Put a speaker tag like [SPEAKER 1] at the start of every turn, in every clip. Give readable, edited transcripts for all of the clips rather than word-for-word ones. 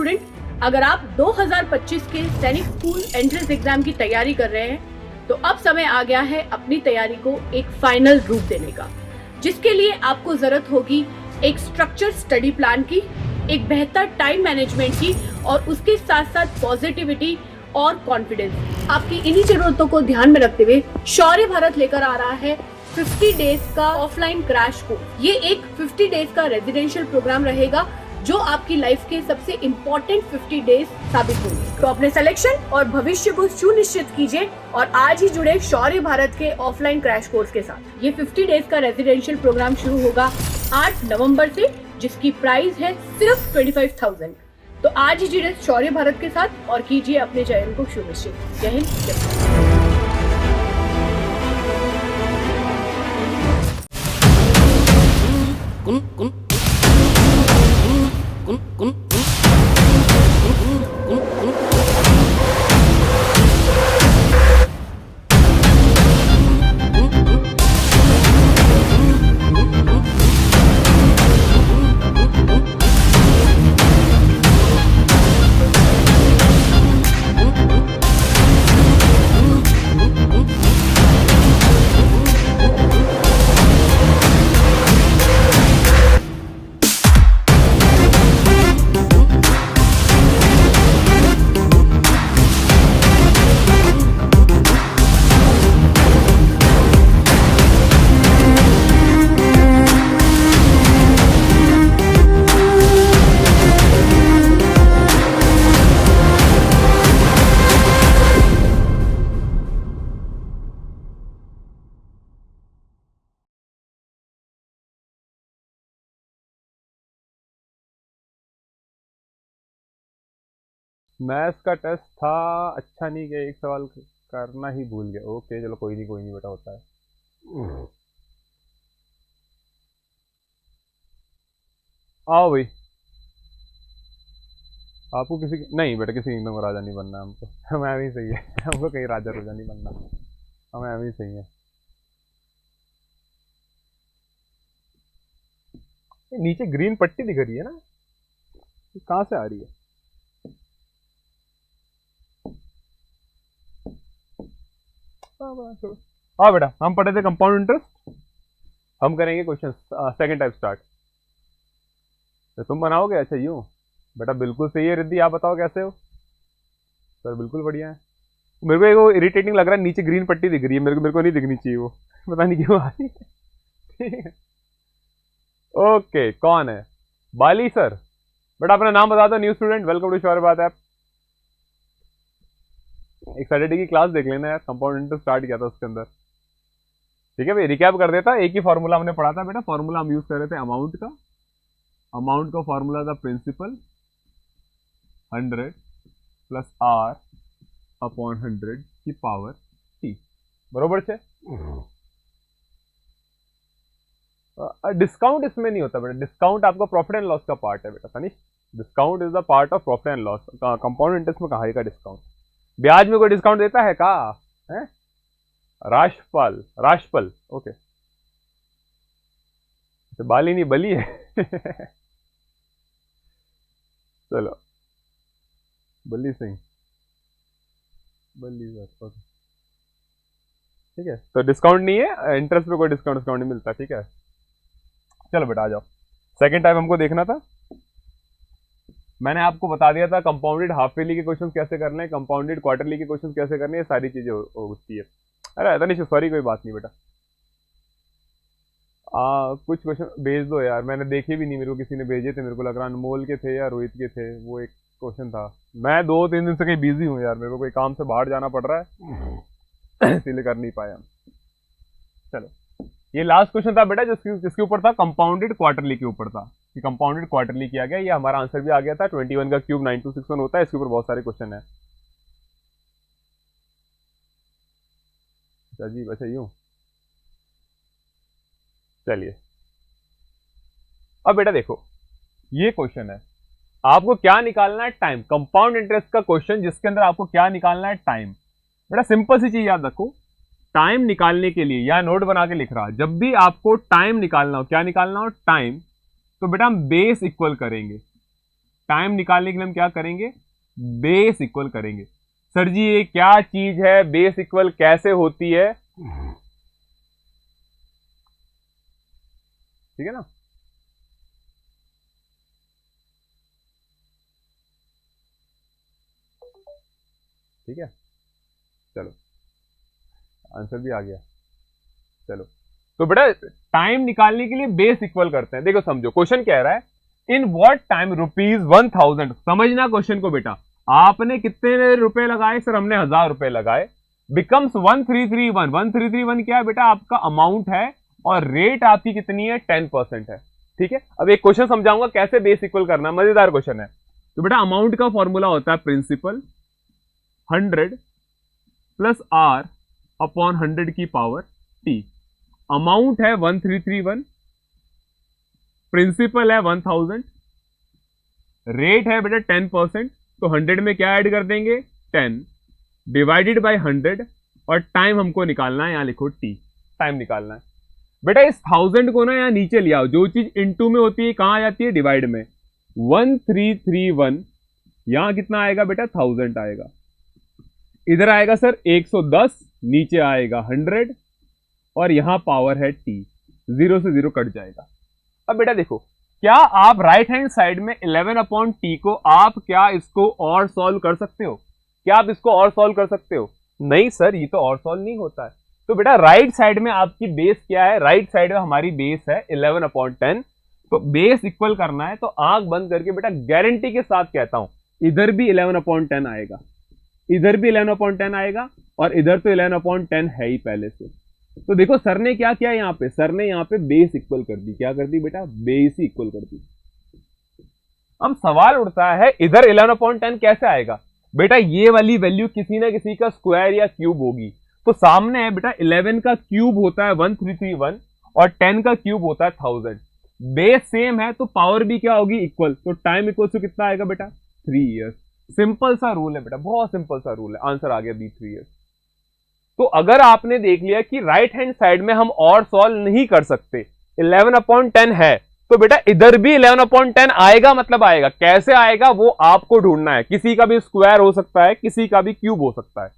[SPEAKER 1] Student, अगर आप 2025 के सैनिक स्कूल एंट्रेंस एग्जाम की तैयारी कर रहे हैं तो अब समय आ गया है अपनी तैयारी को एक फाइनल रूप देने का, जिसके लिए आपको जरूरत होगी एक स्ट्रक्चर स्टडी प्लान की, एक बेहतर टाइम मैनेजमेंट की और उसके साथ साथ पॉजिटिविटी और कॉन्फिडेंस। आपकी इन्हीं जरूरतों को ध्यान में रखते हुए शौर्य भारत लेकर आ रहा है 50 डेज का ऑफलाइन क्रैश कोर्स। ये एक 50 डेज का रेजिडेंशियल प्रोग्राम रहेगा जो आपकी लाइफ के सबसे इम्पोर्टेंट 50 डेज साबित होंगे। तो अपने सिलेक्शन और भविष्य को सुनिश्चित कीजिए और आज ही जुड़े शौर्य भारत के ऑफलाइन क्रैश कोर्स के साथ। ये 50 डेज का रेजिडेंशियल प्रोग्राम शुरू होगा 8 नवंबर से, जिसकी प्राइस है सिर्फ 25,000। तो आज ही जुड़े शौर्य भारत के साथ और कीजिए अपने चयन को सुनिश्चित। जय हिंद, जय भारत।
[SPEAKER 2] मैथ्स का टेस्ट था, अच्छा नहीं गया, एक सवाल करना ही भूल गया। ओके चलो कोई नहीं बेटा, होता है। आओ भाई, आपको किसी नहीं बेटा, किसी किंगडम का राजा नहीं बनना हमको। हमें एम ही सही है। हमको कहीं राजा रोजा नहीं बनना, हमें एम ही सही है। नीचे ग्रीन पट्टी दिख रही है ना, कहाँ से आ रही है? हाँ बेटा, हम पढ़े थे कंपाउंड इंटरेस्ट, हम करेंगे क्वेश्चन सेकंड टाइप स्टार्ट। तो तुम बनाओगे? अच्छा यूं बेटा, बिल्कुल सही है। रिद्धि आप बताओ कैसे हो? सर बिल्कुल बढ़िया है। मेरे को वो इरिटेटिंग लग रहा है, नीचे ग्रीन पट्टी दिख रही है, मेरे को नहीं दिखनी चाहिए वो। पता नहीं क्यों आ रही है। ठीक है, ओके। कौन है? बाली सर। बेटा अपना नाम बता दो। New student, welcome to Shaurya Bharat app. एक सैटरडे की क्लास देख लेना यार, कंपाउंड इंटरेस्ट स्टार्ट किया था उसके अंदर। ठीक है भाई, रिकैप कर देता। एक ही फॉर्मूला हमने पढ़ा था बेटा, फॉर्मूला हम यूज कर रहे थे अमाउंट का। अमाउंट का फॉर्मूला था प्रिंसिपल 100 प्लस आर अपॉन 100 की पावर टी, बरोबर से। डिस्काउंट इसमें नहीं होता बेटा, डिस्काउंट आपका प्रॉफिट एंड लॉस का पार्ट है बेटा Sunny. Discount is the part of profit and loss. Compound interest में कहा है डिस्काउंट? ब्याज में कोई डिस्काउंट देता है का? है राशफल, राशफल। ओके, तो बाली नहीं बली है। चलो, बल्ली सिंह, बल्ली सर। ओके ठीक है, तो डिस्काउंट नहीं है, इंटरेस्ट पे कोई डिस्काउंट नहीं मिलता। ठीक है, चलो बेटा आ जाओ। सेकंड टाइप हमको देखना था। मैंने आपको बता दिया था कंपाउंडेड हाफ ईयरली के क्वेश्चन कैसे करने हैं, कंपाउंडेड क्वार्टरली के क्वेश्चन कैसे करने हैं, सारी चीजें होती है। अरे ऐसा नहीं, सॉरी कोई बात नहीं बेटा। कुछ क्वेश्चन भेज दो यार, मैंने देखे भी नहीं, मेरे को किसी ने भेजे थे, मेरे को लग रहा अनमोल के थे या रोहित के थे। वो एक क्वेश्चन था, मैं 2-3 दिन से कहीं बिजी हूँ यार, मेरे को कोई काम से बाहर जाना पड़ रहा है, इसलिए कर नहीं पाया। चलो, ये लास्ट क्वेश्चन था बेटा जिसके ऊपर था, कंपाउंडेड क्वार्टरली के ऊपर था कि कंपाउंडेड क्वार्टरली किया गया। ये हमारा आंसर भी आ गया था, 21 का क्यूब 9261 होता है। इसके ऊपर बहुत सारे क्वेश्चन है। अजीब, अच्छा यूं। चलिए अब बेटा देखो, ये क्वेश्चन है, आपको क्या निकालना है? टाइम। कंपाउंड इंटरेस्ट का क्वेश्चन जिसके अंदर आपको क्या निकालना है? टाइम। बेटा सिंपल सी चीज याद रखो, टाइम निकालने के लिए, या नोट बना के लिख रहा, जब भी आपको टाइम निकालना हो, क्या निकालना हो? टाइम। तो बेटा हम बेस इक्वल करेंगे। टाइम निकालने के लिए हम क्या करेंगे, बेस इक्वल करेंगे। सर जी ये क्या चीज है, बेस इक्वल कैसे होती है? ठीक है ना। ठीक है, चलो आंसर भी आ गया। चलो तो बेटा टाइम निकालने के लिए बेस इक्वल करते हैं। देखो समझो क्वेश्चन कह रहा है इन व्हाट टाइम ₹1000। समझना क्वेश्चन को बेटा, आपने कितने रुपए लगाए? सर हमने 1000 रुपए लगाए। बिकम्स 1331। 1331 क्या है बेटा? आपका अमाउंट है और रेट आपकी कितनी है? 10% है। ठीक है, अब एक क्वेश्चन समझाऊंगा कैसे बेस इक्वल करना, मजेदार क्वेश्चन है। तो बेटा अमाउंट का फॉर्मूला होता है प्रिंसिपल 100 प्लस आर अपॉन 100 की पावर टी। अमाउंट है 1331, प्रिंसिपल है 1000, रेट है बेटा 10%, तो 100 में क्या ऐड कर देंगे? 10 डिवाइडेड बाय 100 और टाइम हमको निकालना है, यहां लिखो टी, टाइम निकालना है। बेटा इस 1000 को ना यहां नीचे ले आओ, जो चीज इनटू में होती है कहां आ जाती है? डिवाइड में। 1331 यहां कितना आएगा बेटा? 1000 आएगा। इधर आएगा सर 110, नीचे आएगा 100 और यहां पावर है टी, 0 से 0 कट जाएगा। अब बेटा देखो, क्या आप राइट हैंड साइड में 11 अपॉन टी को आप क्या इसको और सॉल्व कर सकते हो? क्या आप इसको और सॉल्व कर सकते हो? नहीं सर, ये तो और सॉल्व नहीं होता है। तो बेटा राइट साइड में आपकी बेस क्या है? राइट साइड में हमारी बेस है 11 अपॉन 10। तो बेस इक्वल करना है तो आंख बंद करके बेटा गारंटी के साथ कहता हूं, इधर भी 11 अपॉन 10 आएगा, इधर भी 11 अपॉन 10 आएगा और इधर तो 11 अपॉन 10 है ही पहले से। तो देखो सर ने क्या किया यहां पे? सर ने यहां पे बेस इक्वल कर दी। क्या कर दी बेटा? बेस ही इक्वल कर दी। अब सवाल उठता है इधर 11/10 कैसे आएगा? बेटा ये वाली वैल्यू किसी ना किसी का स्क्वायर या क्यूब होगी। तो सामने है बेटा 11 का क्यूब होता है 1331 और 10 का क्यूब होता है 1000। बेस सेम है तो पावर भी क्या होगी? इक्वल। तो टाइम इक्वल टू कितना आएगा बेटा? 3 इयर्स। सिंपल सा रूल है बेटा, बहुत सिंपल सा रूल है। आंसर आ गया बी 3 इयर्स। तो अगर आपने देख लिया कि राइट हैंड साइड में हम और सॉल्व नहीं कर सकते, 11/10 है, तो बेटा इधर भी 11/10 आएगा। मतलब आएगा, कैसे आएगा वो आपको ढूंढना है। किसी का भी स्क्वायर हो सकता है, किसी का भी क्यूब हो सकता है।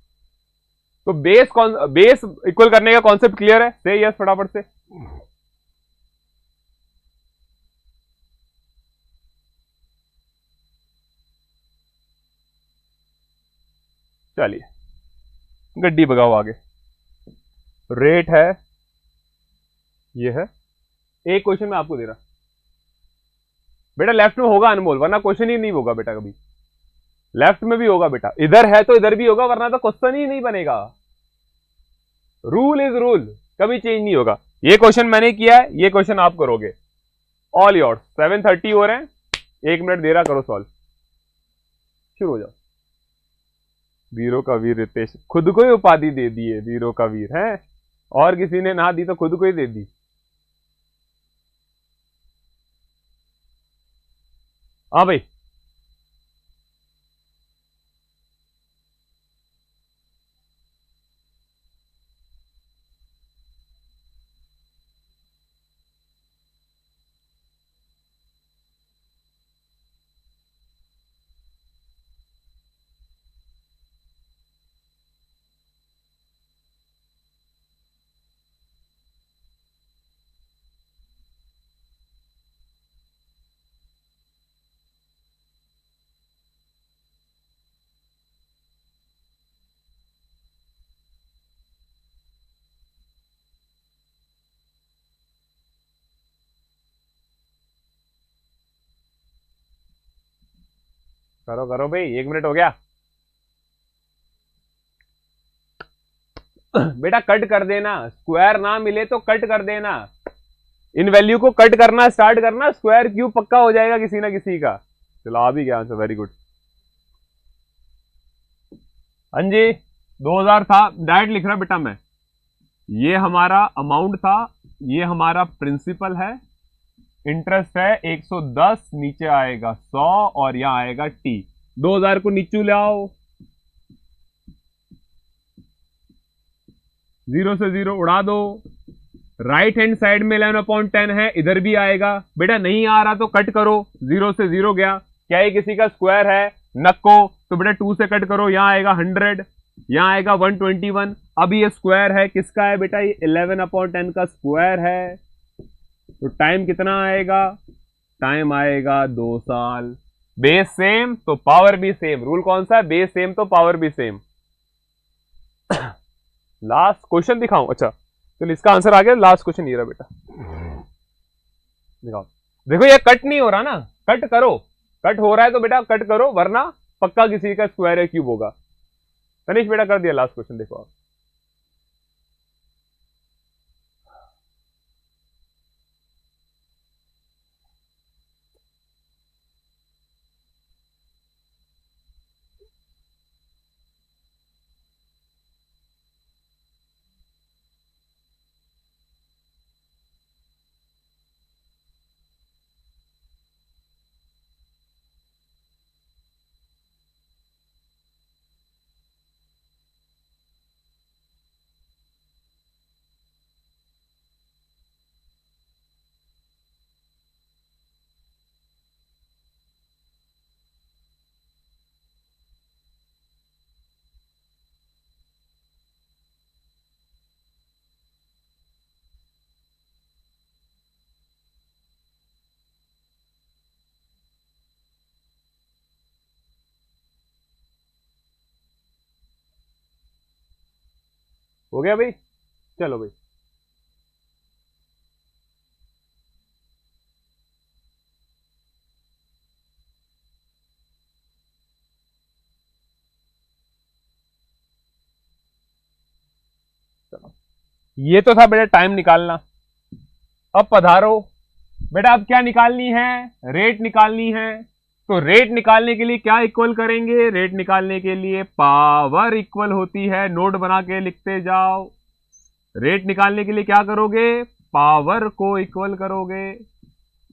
[SPEAKER 2] तो बेस इक्वल करने का कॉन्सेप्ट क्लियर है? से यस फटाफट से। चलिए गड्डी भगाओ आगे। रेट है, ये है। एक क्वेश्चन मैं आपको दे रहा बेटा, लेफ्ट में होगा अनमोल, वरना क्वेश्चन ही नहीं होगा बेटा कभी। लेफ्ट में भी होगा बेटा, इधर है तो इधर भी होगा, वरना तो क्वेश्चन ही नहीं बनेगा। रूल इज रूल, कभी चेंज नहीं होगा। ये क्वेश्चन मैंने किया है, ये क्वेश्चन आप करोगे। All yours. 7:30 हो रहे हैं, 1 मिनट दे रहा, करो सॉल्व। शुरू हो जाओ। वीरों का वीर रितेश, खुद को ही उपाधि दे दी है वीरों का वीर है, और किसी ने ना दी तो खुद को ही दे दी। हाँ भाई, करो करो भाई, 1 मिनट हो गया। बेटा कट कर देना, स्क्वायर ना मिले तो कट कर देना। इन वैल्यू को कट करना स्टार्ट करना, स्क्वायर क्यूब पक्का हो जाएगा किसी ना किसी का। चलो आ भी गया आंसर, वेरी गुड। हाँ जी, 2000 था, डायरेक्ट लिख रहा बेटा मैं। ये हमारा अमाउंट था, ये हमारा प्रिंसिपल है, इंटरेस्ट है 110, नीचे आएगा 100 और यहां आएगा टी। 2000 को नीचे ले आओ, 0 से 0 उड़ा दो। राइट हैंड साइड में 11/10 है, इधर भी आएगा। बेटा नहीं आ रहा तो कट करो, 0 से 0 गया, क्या ये किसी का स्क्वायर है? नको। तो बेटा 2 से कट करो, यहां आएगा 100, यहां आएगा 121। अब ये स्क्वायर है किसका है बेटा? ये 11/10 का स्क्वायर है। तो टाइम कितना आएगा? टाइम आएगा 2 साल। बेस सेम तो पावर भी सेम। रूल कौन सा है? बेस सेम तो पावर भी सेम। लास्ट क्वेश्चन दिखाऊं? अच्छा तो इसका आंसर आ गया। लास्ट क्वेश्चन ये रहा बेटा, दिखाओ। देखो ये कट नहीं हो रहा ना, कट करो। कट हो रहा है तो बेटा कट करो, वरना पक्का किसी का स्क्वायर है क्यूब होगा। तनिष बेटा कर दिया लास्ट क्वेश्चन, देखो आप। हो गया भाई? चलो भाई। चलो ये तो था बेटा टाइम निकालना। अब पधारो बेटा, अब क्या निकालनी है? रेट निकालनी है। तो रेट निकालने के लिए क्या इक्वल करेंगे? रेट निकालने के लिए पावर इक्वल होती है। नोट बना के लिखते जाओ। रेट निकालने के लिए क्या करोगे? पावर को इक्वल करोगे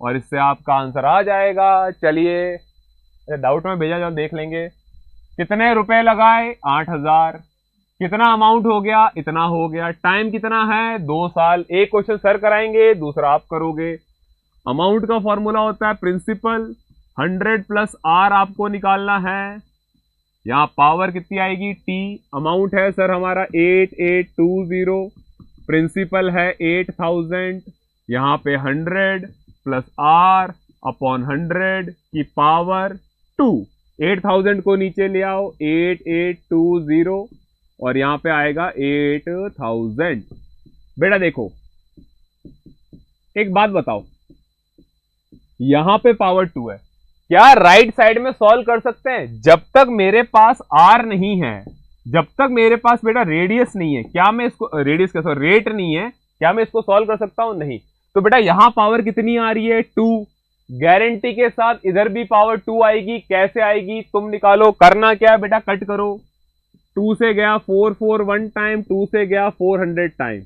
[SPEAKER 2] और इससे आपका आंसर आ जाएगा। चलिए डाउट में भेजा जाओ, देख लेंगे। कितने रुपए लगाए? 8000। कितना अमाउंट हो गया? इतना हो गया। टाइम कितना है? 2 साल। एक क्वेश्चन सर कराएंगे, दूसरा आप करोगे। अमाउंट का फॉर्मूला होता है प्रिंसिपल 100 प्लस आर आपको निकालना है। यहां पावर कितनी आएगी? टी। अमाउंट है सर हमारा 8820। प्रिंसिपल है 8000। यहां पे 100 प्लस आर अपॉन 100 की पावर 2। 8000 को नीचे ले आओ, 8820 और यहां पे आएगा 8000। बेटा देखो एक बात बताओ, यहां पे पावर 2 है, क्या राइट साइड में सॉल्व कर सकते हैं? जब तक मेरे पास आर नहीं है, जब तक मेरे पास बेटा रेडियस नहीं है, क्या मैं इसको रेडियस कैसे रेट नहीं है, क्या मैं इसको सॉल्व कर सकता हूं? नहीं। तो बेटा यहां पावर कितनी आ रही है? 2। गारंटी के साथ इधर भी पावर 2 आएगी। कैसे आएगी तुम निकालो। करना क्या है बेटा? कट करो। 2 से गया 441 टाइम, 2 से गया 400 टाइम।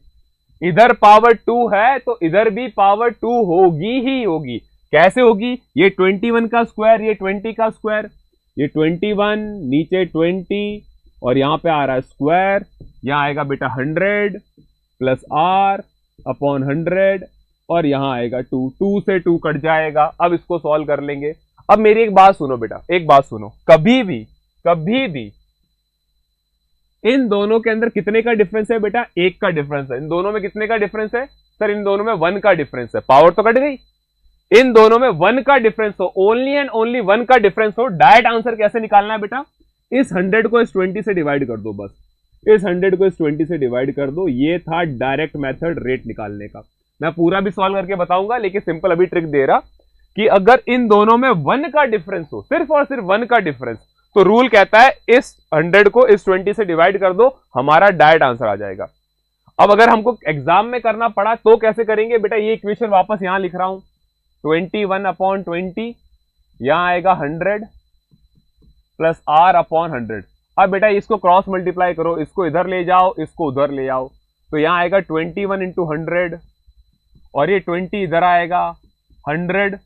[SPEAKER 2] इधर पावर 2 है तो इधर भी पावर 2 होगी ही होगी। कैसे होगी? ये 21 का स्क्वायर, ये 20 का स्क्वायर, ये 21 नीचे 20 और यहां पे आ रहा है स्क्वायर। यहां आएगा बेटा 100 प्लस आर अपॉन 100 और यहां आएगा 2। 2 से 2 कट जाएगा। अब इसको सॉल्व कर लेंगे। अब मेरी एक बात सुनो बेटा, एक बात सुनो, कभी भी इन दोनों के अंदर कितने का डिफरेंस है बेटा? 1 का डिफरेंस है। इन दोनों में कितने का डिफरेंस है सर? इन दोनों में 1 का डिफरेंस है। पावर तो कट गई। इन दोनों में 1 का डिफरेंस हो, ओनली एंड ओनली 1 का डिफरेंस हो। डायरेक्ट आंसर कैसे निकालना है बेटा? इस 100 को इस 20 से डिवाइड कर दो। बस इस 100 को इस 20 से डिवाइड कर दो। ये था डायरेक्ट मेथड रेट निकालने का। मैं पूरा भी सॉल्व करके बताऊंगा, लेकिन सिंपल अभी ट्रिक दे रहा कि अगर इन दोनों में 1 का डिफरेंस हो, सिर्फ और सिर्फ 1 का डिफरेंस, तो रूल कहता है इस 100 को इस 20 से डिवाइड कर दो, हमारा डायरेक्ट आंसर आ जाएगा। अब अगर हमको एग्जाम में करना पड़ा तो कैसे करेंगे बेटा? ये इक्वेशन वापस यहां लिख रहा हूं, 21/20 यहां आएगा 100 प्लस आर अपॉन 100। अब बेटा इसको क्रॉस मल्टीप्लाई करो, इसको इधर ले जाओ, इसको उधर ले आओ, तो यहां आएगा 21 इंटू 100 और ये 20 इधर आएगा 100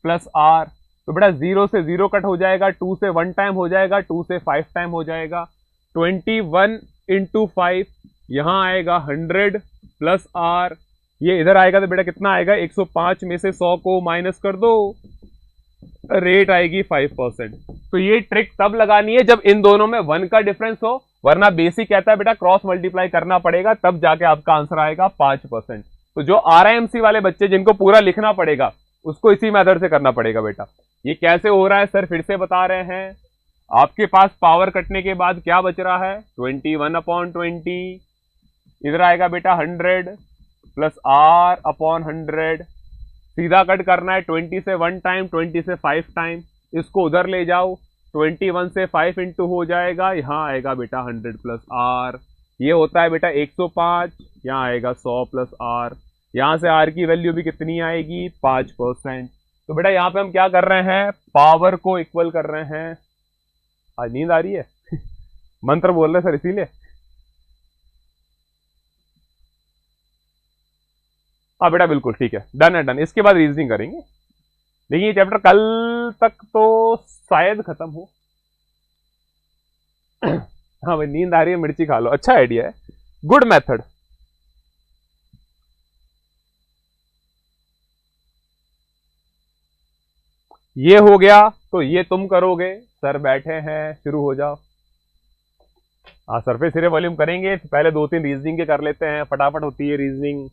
[SPEAKER 2] प्लस आर। तो बेटा 0 से 0 कट हो जाएगा, 2 से 1 टाइम हो जाएगा, 2 से 5 टाइम हो जाएगा। 21 इंटू 5 यहां आएगा 100 प्लस आर, ये इधर आएगा तो बेटा कितना आएगा? 105 में से 100 को माइनस कर दो, रेट आएगी 5%। तो ये ट्रिक तब लगानी है जब इन दोनों में 1 का डिफरेंस हो, वरना बेसिक कहता है बेटा क्रॉस मल्टीप्लाई करना पड़ेगा, तब जाके आपका आंसर आएगा 5%। तो जो आरआईएमसी वाले बच्चे जिनको पूरा लिखना पड़ेगा उसको इसी मेथड से करना पड़ेगा बेटा। ये कैसे हो रहा है सर, फिर से बता रहे हैं। आपके पास पावर कटने के बाद क्या बच रहा है, 21/20, इधर आएगा बेटा 100 प्लस R/100। सीधा कट करना है 20 से 1 टाइम, 20 से 5 टाइम, इसको उधर ले जाओ, 21 से 5 इंटू हो जाएगा, यहां आएगा बेटा 100 प्लस R। ये होता है बेटा 105, यहां आएगा 100 प्लस R। यहां से R की वैल्यू भी कितनी आएगी, 5%। तो बेटा यहां पे हम क्या कर रहे हैं, पावर को इक्वल कर रहे हैं। आज नींद आ रही है मंत्र बोल रहे सर इसीलिए। हाँ बेटा बिल्कुल ठीक है, डन है डन। इसके बाद रीजनिंग करेंगे, लेकिन ये चैप्टर कल तक तो शायद खत्म हो। हाँ भाई नींद आ रही है, मिर्ची खा लो, अच्छा आइडिया है, गुड मेथड। ये हो गया, तो ये तुम करोगे, सर बैठे हैं, शुरू हो जाओ। हाँ सरफेस एरिया वॉल्यूम करेंगे, पहले 2-3 रीजनिंग के कर लेते हैं, फटाफट होती है रीजनिंग।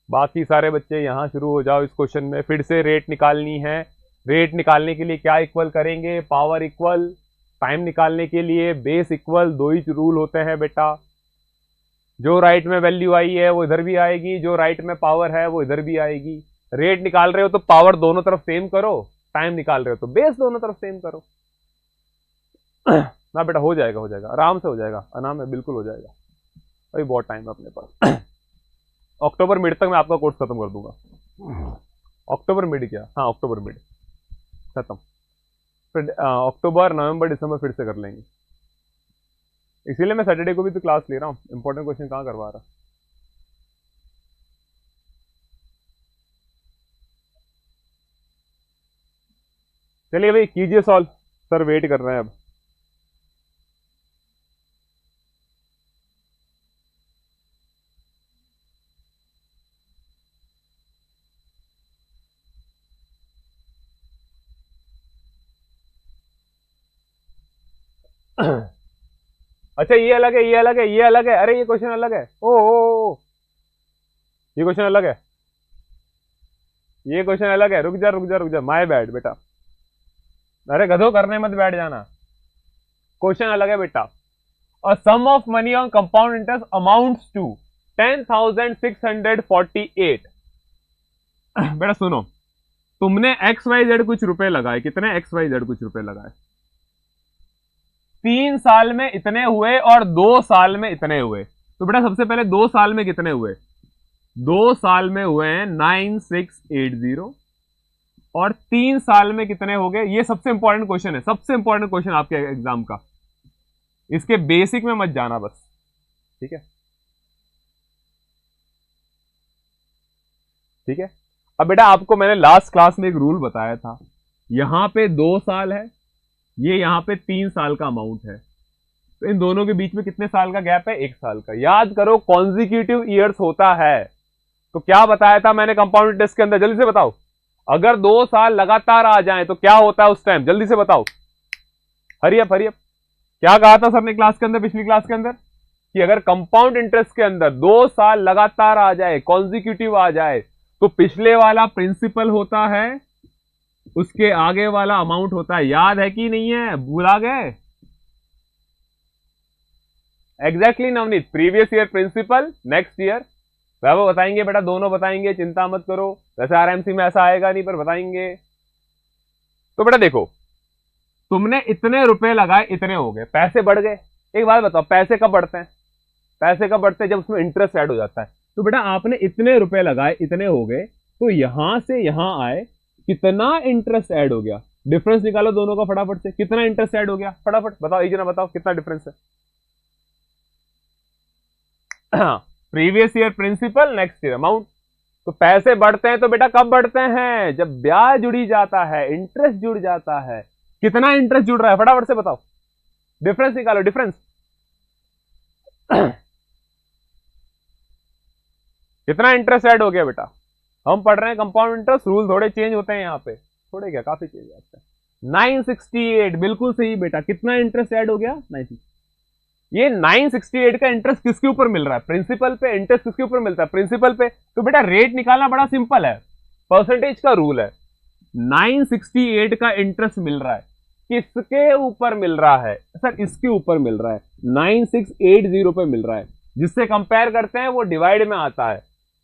[SPEAKER 2] बाकी सारे बच्चे यहां शुरू हो जाओ। इस क्वेश्चन में फिर से रेट निकालनी है। रेट निकालने के लिए क्या इक्वल करेंगे, पावर इक्वल। टाइम निकालने के लिए बेस इक्वल। 2 ही रूल होते हैं बेटा, जो राइट में वैल्यू आई है वो इधर भी आएगी, जो राइट में पावर है वो इधर भी आएगी। रेट निकाल रहे हो तो पावर दोनों तरफ सेम करो, टाइम निकाल रहे हो तो बेस दोनों तरफ सेम करो। ना बेटा हो जाएगा, हो जाएगा, आराम से हो जाएगा, आराम में बिल्कुल हो जाएगा। अभी बहुत टाइम है अपने पास। अक्टूबर मिड तक मैं आपका कोर्स खत्म कर दूंगा। अक्टूबर मिड क्या, हाँ अक्टूबर मिड खत्म, फिर अक्टूबर नवंबर दिसंबर फिर से कर लेंगे। इसीलिए मैं सैटरडे को भी तो क्लास ले रहा हूँ, इंपॉर्टेंट क्वेश्चन कहाँ करवा रहा। चलिए भाई कीजिए सॉल्व, सर वेट कर रहे हैं अब। अच्छा ये अलग है, ये अलग है, ये अलग है, अरे ये क्वेश्चन अलग है, ओ ये क्वेश्चन अलग है, ये क्वेश्चन अलग है, रुक जा रुक जा रुक जा, माय बैड बेटा, अरे गधो करने मत बैठ जाना, क्वेश्चन अलग है बेटा। A sum of money on compound interest amounts to 10,648। बेटा सुनो, तुमने XYZ कुछ रुपए लगाए, कितने XYZ कुछ रुपए लगाए, 3 साल में इतने हुए और 2 साल में इतने हुए। तो बेटा सबसे पहले 2 साल में कितने हुए, 2 साल में हुए हैं 9680, और 3 साल में कितने हो गए। ये सबसे इंपॉर्टेंट क्वेश्चन है, सबसे इंपॉर्टेंट क्वेश्चन आपके एग्जाम का, इसके बेसिक में मत जाना बस, ठीक है ठीक है। अब बेटा आपको मैंने लास्ट क्लास में एक रूल बताया था, यहां पे 2 साल है, ये यहां पे 3 साल का अमाउंट है, तो इन दोनों के बीच में कितने साल का गैप है, 1 साल का। याद करो कॉन्जिक्यूटिव ईयर्स होता है। तो क्या बताया था मैंने कंपाउंड इंटरेस्ट के अंदर, जल्दी से बताओ, अगर 2 साल लगातार आ जाए तो क्या होता है उस टाइम, जल्दी से बताओ, हरियप हरियप। क्या कहा था सर ने क्लास के अंदर, पिछली क्लास के अंदर, कि अगर कंपाउंड इंटरेस्ट के अंदर 2 साल लगातार आ जाए, कॉन्जिक्यूटिव आ जाए, तो पिछले वाला प्रिंसिपल होता है, उसके आगे वाला अमाउंट होता है। याद है कि नहीं है, भूला गए, exactly Navneet, previous year principal, next year Vaibhav बताएंगे बेटा, दोनों बताएंगे, चिंता मत करो, वैसे आरएमसी में ऐसा आएगा नहीं पर बताएंगे। तो बेटा देखो, तुमने इतने रुपए लगाए, इतने हो गए, पैसे बढ़ गए। एक बात बताओ, पैसे कब बढ़ते हैं, पैसे कब बढ़ते हैं, जब उसमें इंटरेस्ट ऐड हो जाता है। तो बेटा आपने इतने रुपए लगाए, इतने हो गए, तो यहां से यहां आए, कितना इंटरेस्ट ऐड हो गया, डिफरेंस निकालो दोनों का फटाफट से, कितना इंटरेस्ट ऐड हो गया, फटाफट बताओ, एक जना बताओ कितना डिफरेंस है। Previous year principal, next year amount. तो पैसे बढ़ते हैं तो बेटा कब बढ़ते हैं, जब ब्याज जुड़ी जाता है, इंटरेस्ट जुड़ जाता है। कितना इंटरेस्ट जुड़ रहा है, फटाफट से बताओ, डिफरेंस निकालो, डिफरेंस। कितना इंटरेस्ट ऐड हो गया बेटा, हम पढ़ रहे हैं कंपाउंड इंटरेस्ट, रूल थोड़े चेंज होते हैं यहां पे। थोड़े क्या, काफी चेंज आता है। 968 बिल्कुल सही बेटा। कितना इंटरेस्ट ऐड हो गया? 90। ये 968 का इंटरेस्ट किसके ऊपर मिल रहा है? प्रिंसिपल पे। इंटरेस्ट किसके ऊपर मिलता है? प्रिंसिपल पे। तो बेटा रेट निकालना बड़ा सिंपल है, परसेंटेज का रूल है। 968 का इंटरेस्ट मिल रहा है, किसके ऊपर मिल रहा है सर? इसके ऊपर मिल रहा है, 9680 पे मिल रहा है। जिससे कंपेयर करते हैं वो डिवाइड में आता है।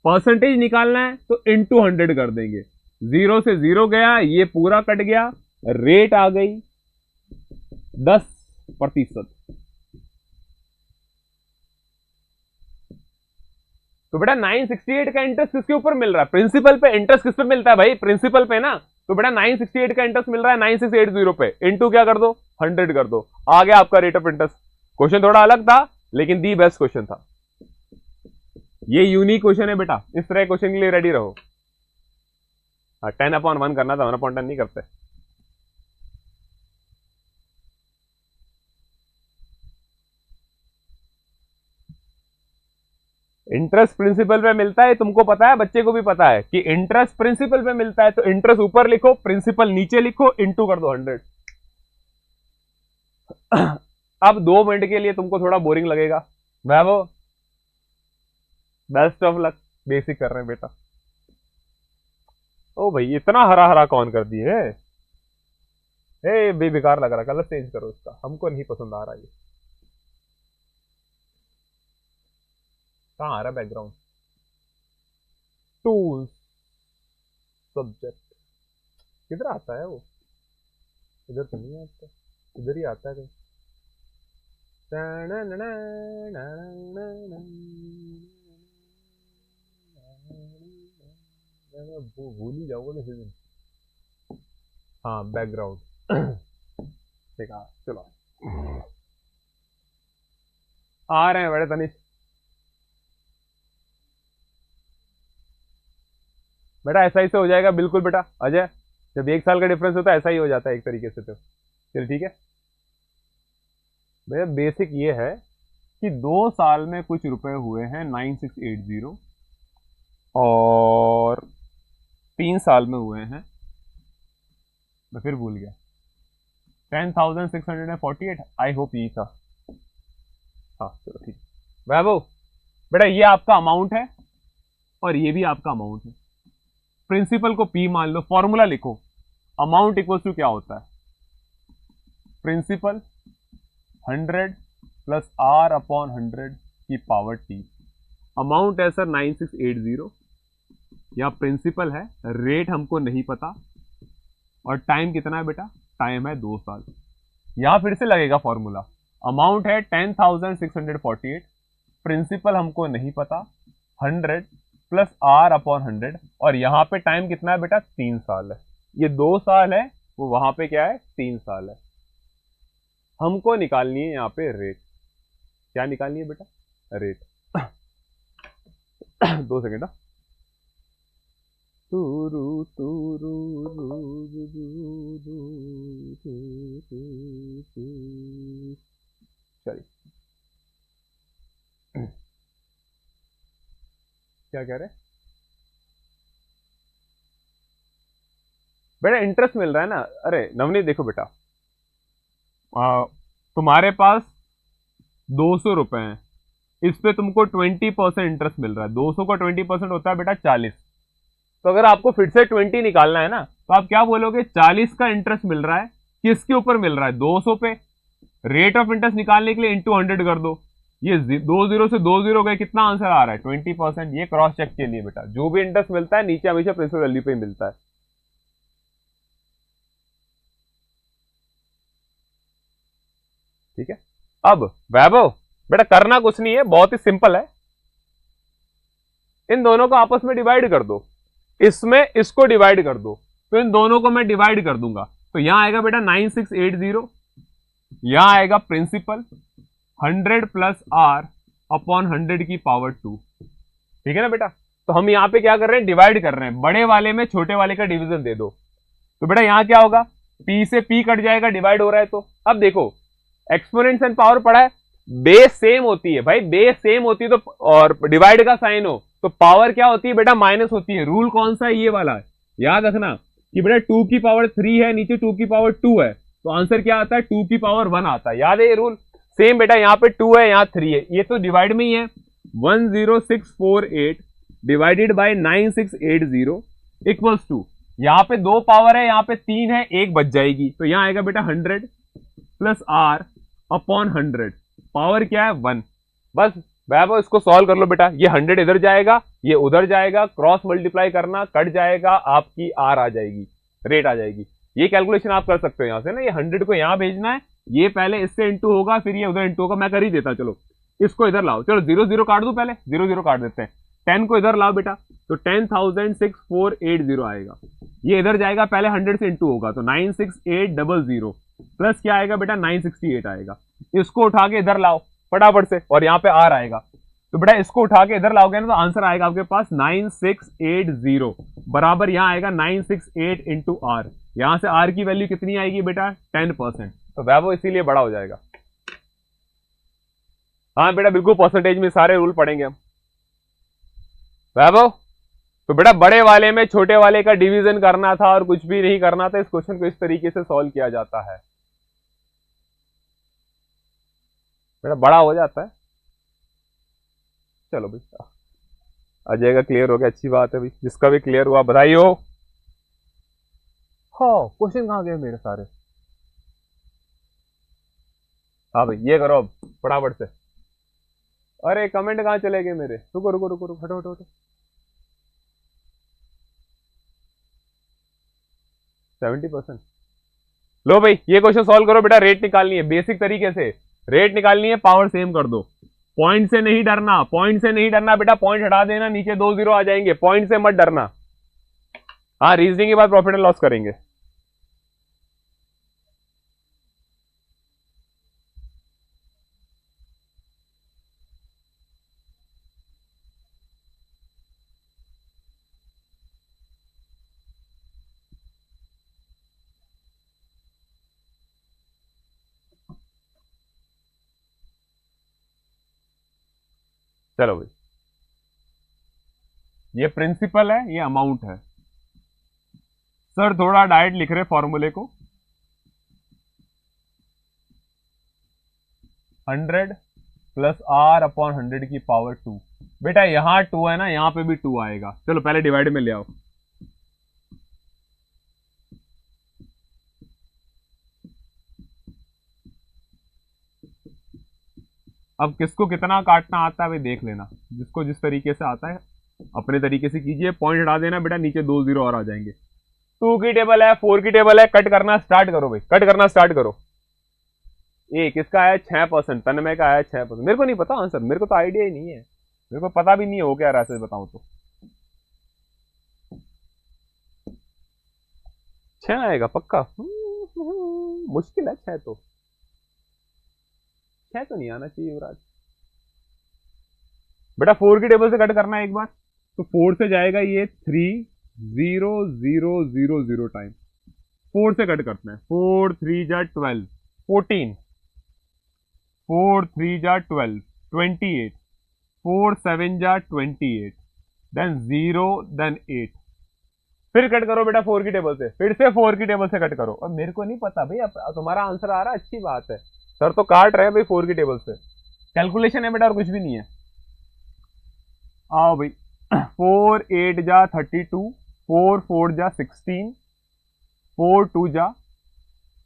[SPEAKER 2] परसेंटेज निकालना है तो इंटू 100 कर देंगे। 0 से 0 गया, ये पूरा कट गया, रेट आ गई 10%। तो बेटा 968 का इंटरेस्ट किसके ऊपर मिल रहा है? प्रिंसिपल पे। इंटरेस्ट किस पे मिलता है भाई? प्रिंसिपल पे ना। तो बेटा 968 का इंटरेस्ट मिल रहा है 9680 पे, इंटू क्या कर दो? 100 कर दो। आ गया आपका रेट ऑफ इंटरेस्ट। क्वेश्चन थोड़ा अलग था लेकिन दी बेस्ट क्वेश्चन था। ये यूनिक क्वेश्चन है बेटा, इस तरह क्वेश्चन के लिए रेडी रहो। 10/1 करना था, 1/10 नहीं करते। इंटरेस्ट प्रिंसिपल पे मिलता है, तुमको पता है, बच्चे को भी पता है कि इंटरेस्ट प्रिंसिपल पे मिलता है। तो इंटरेस्ट ऊपर लिखो, प्रिंसिपल नीचे लिखो, इंटू कर दो 100। अब 2 मिनट के लिए तुमको थोड़ा बोरिंग लगेगा। वैभव बेस्ट ऑफ लक। बेसिक कर रहे हैं बेटा। ओ भाई इतना हरा हरा कौन कर दिए? ए बेकार लग रहा, कलर चेंज करो इसका, हमको नहीं पसंद आ रहा ये। कहां आ रहा बैकग्राउंड? टूल्स, सब्जेक्ट किधर आता है वो? इधर तो नहीं आता, इधर ही आता है भूल ही जाओगे किसी दिन। हाँ बैकग्राउंड ठीक है, चलो आ रहे हैं बड़े तनिष। बेटा ऐसा ही से हो जाएगा बिल्कुल बेटा। अजय जब 1 साल का डिफरेंस होता है ऐसा ही हो जाता है एक तरीके से। तो चल ठीक है भैया। बेसिक ये है कि 2 साल में कुछ रुपए हुए हैं 9680 और 3 साल में हुए हैं, मैं फिर भूल गया, 10,648। आई होप यही था। हाँ चलो ठीक। वैभव बेटा ये आपका अमाउंट है और ये भी आपका अमाउंट है। प्रिंसिपल को पी मान लो, फॉर्मूला लिखो। अमाउंट इक्वल टू क्या होता है? प्रिंसिपल 100 प्लस R अपॉन 100 की पावर T। अमाउंट है सर 9680, या प्रिंसिपल है, रेट हमको नहीं पता, और टाइम कितना है बेटा? टाइम है 2 साल। यहां फिर से लगेगा फॉर्मूला। अमाउंट है 10,648, प्रिंसिपल हमको नहीं पता, 100 प्लस R अपॉन 100, और यहां पे टाइम कितना है बेटा? 3 साल है। ये 2 साल है, वो वहां पे क्या है? 3 साल है। हमको निकालनी है यहाँ पे रेट। क्या निकालनी है बेटा? रेट। 2 सेकेंड। चलिए क्या कह रहे हैं बेटा? इंटरेस्ट मिल रहा है ना। अरे नवनीत देखो बेटा, तुम्हारे पास 200 रुपए हैं, इस पे तुमको 20% इंटरेस्ट मिल रहा है। 200 का 20% होता है बेटा 40। तो अगर आपको फिर से 20 निकालना है ना, तो आप क्या बोलोगे? 40 का इंटरेस्ट मिल रहा है, किसके ऊपर मिल रहा है? 200 पे। रेट ऑफ इंटरेस्ट निकालने के लिए इंटू 100 कर दो। ये 2 0 से 2 0 गए, कितना आंसर आ रहा है? 20%। ये क्रॉस चेक के लिए बेटा, जो भी इंटरेस्ट मिलता है नीचे हमेशा प्रिंसिपल वैल्यू पे ही मिलता है। ठीक है। अब वैभव बेटा करना कुछ नहीं है, बहुत ही सिंपल है। इन दोनों को आपस में डिवाइड कर दो, इसमें इसको डिवाइड कर दो, तो इन दोनों को मैं डिवाइड कर दूंगा। तो यहां आएगा बेटा 9680, यहां आएगा प्रिंसिपल 100 प्लस R अपॉन 100 की पावर 2। ठीक है ना बेटा? तो हम यहां पे क्या कर रहे हैं? डिवाइड कर रहे हैं। बड़े वाले में छोटे वाले का डिवीजन दे दो। तो बेटा यहां क्या होगा? P से P कट जाएगा, डिवाइड हो रहा है। तो अब देखो एक्सपोनेंट्स एंड पावर पढ़ा है, बेस सेम होती है भाई, बेस सेम होती है तो, और डिवाइड का साइन हो तो पावर क्या होती है बेटा? माइनस होती है। रूल कौन सा है? ये वाला है, याद रखना। कि बेटा 2 की पावर 3 है, नीचे 2 की पावर 2 है, तो आंसर क्या आता है? 2 की पावर 1 आता है। याद है ये रूल? सेम बेटा यहाँ पे 2 है, यहाँ 3 है, ये तो डिवाइड में ही है। 10648 डिवाइडेड बाय 9680 इक्वल्स टू, यहाँ पे 2 पावर है, यहाँ पे 3 है, 1 बच जाएगी, तो यहाँ आएगा बेटा 100 प्लस आर अपॉन 100, पावर क्या है? 1। बस वैभव इसको सॉल्व कर लो बेटा। ये 100 इधर जाएगा, ये उधर जाएगा, क्रॉस मल्टीप्लाई करना, कट जाएगा, आपकी आर आ जाएगी, रेट आ जाएगी। ये कैलकुलेशन आप कर सकते हो यहाँ से ना। ये 100 को यहाँ भेजना है, ये पहले इससे इंटू होगा, फिर ये उधर इंटू होगा। मैं कर ही देता, चलो इसको इधर लाओ, चलो 0 0 काट दू, पहले 0 0 काट देते हैं। 10 को इधर लाओ बेटा, तो 10,6480 आएगा। ये इधर जाएगा, पहले 100 से इंटू होगा, तो 96800 प्लस क्या आएगा बेटा? 968 आएगा। इसको उठा के इधर लाओ फटाफट से, और यहाँ पे आर आएगा, तो बेटा इसको उठा के इधर लाओगे ना, तो आंसर आएगा आपके पास 9680 बराबर यहाँ आएगा 968 इंटू आर। यहां से आर की वैल्यू कितनी आएगी बेटा? 10%। तो वैभव इसीलिए बड़ा हो जाएगा। हाँ बेटा बिल्कुल, परसेंटेज में सारे रूल पढ़ेंगे हम। वैभव तो बेटा बड़े वाले में छोटे वाले का डिवीजन करना था और कुछ भी नहीं करना था। इस क्वेश्चन को इस तरीके से सॉल्व किया जाता है बेटा, बड़ा हो जाता है। चलो भाई, अजय का क्लियर हो गया, अच्छी बात है भाई। जिसका भी क्लियर हुआ बधाई हो। हाँ क्वेश्चन कहाँ गए मेरे सारे? हाँ भाई ये करो अब फटाफट से। अरे कमेंट कहाँ चले गए मेरे? रुको रुको रुको रुको, हटो हटो हटो। 70%। लो भाई ये क्वेश्चन सॉल्व करो बेटा। रेट निकालनी है बेसिक तरीके से, रेट निकालनी है, पावर सेम कर दो। पॉइंट से नहीं डरना, पॉइंट से नहीं डरना बेटा, पॉइंट हटा देना, नीचे 2 0 आ जाएंगे, पॉइंट से मत डरना। हाँ रीजनिंग के बाद प्रॉफिट एंड लॉस करेंगे। चलो भाई, ये प्रिंसिपल है, ये अमाउंट है। सर थोड़ा डायरेक्ट लिख रहे फॉर्मूले को। 100 प्लस आर अपॉन 100 की पावर 2। बेटा यहां 2 है ना, यहां पे भी 2 आएगा। चलो पहले डिवाइड में ले आओ। अब किसको कितना काटना आता है वे देख लेना, जिसको जिस तरीके से आता है अपने तरीके से कीजिए। पॉइंट हटा देना बेटा, नीचे 2 0 और आ जाएंगे। 2 की टेबल है, 4 की टेबल है, कट करना स्टार्ट करो भाई, कट करना स्टार्ट करो। ये किसका आया? 6%। तन्मय का आया 6%। मेरे को नहीं पता आंसर, मेरे को तो आइडिया ही नहीं है, मेरे को पता भी नहीं हो क्या रहा है, बताऊं तो 6 आएगा पक्का। मुश्किल है 6 तो, 6 तो नहीं आना चाहिए युवराज। बेटा 4 की टेबल से कट करना है एक बार, तो 4 से जाएगा ये 3 0 0 0 0 टाइम। 4 से कट करना है। 4 3 जा 12 14, 4 3 जा 12 28, 4 7 जा 28, देन 0 देन 8। फिर कट करो बेटा 4 की टेबल से, फिर से 4 की टेबल से कट करो। और मेरे को नहीं पता भाई, अब तुम्हारा आंसर आ रहा है, अच्छी बात है। सर तो काट रहे हैं भाई 4 की टेबल से, कैलकुलेशन है बेटा और कुछ भी नहीं है। आओ भाई 4 8 जा 32, 4 4 जा 16, 4 2 जा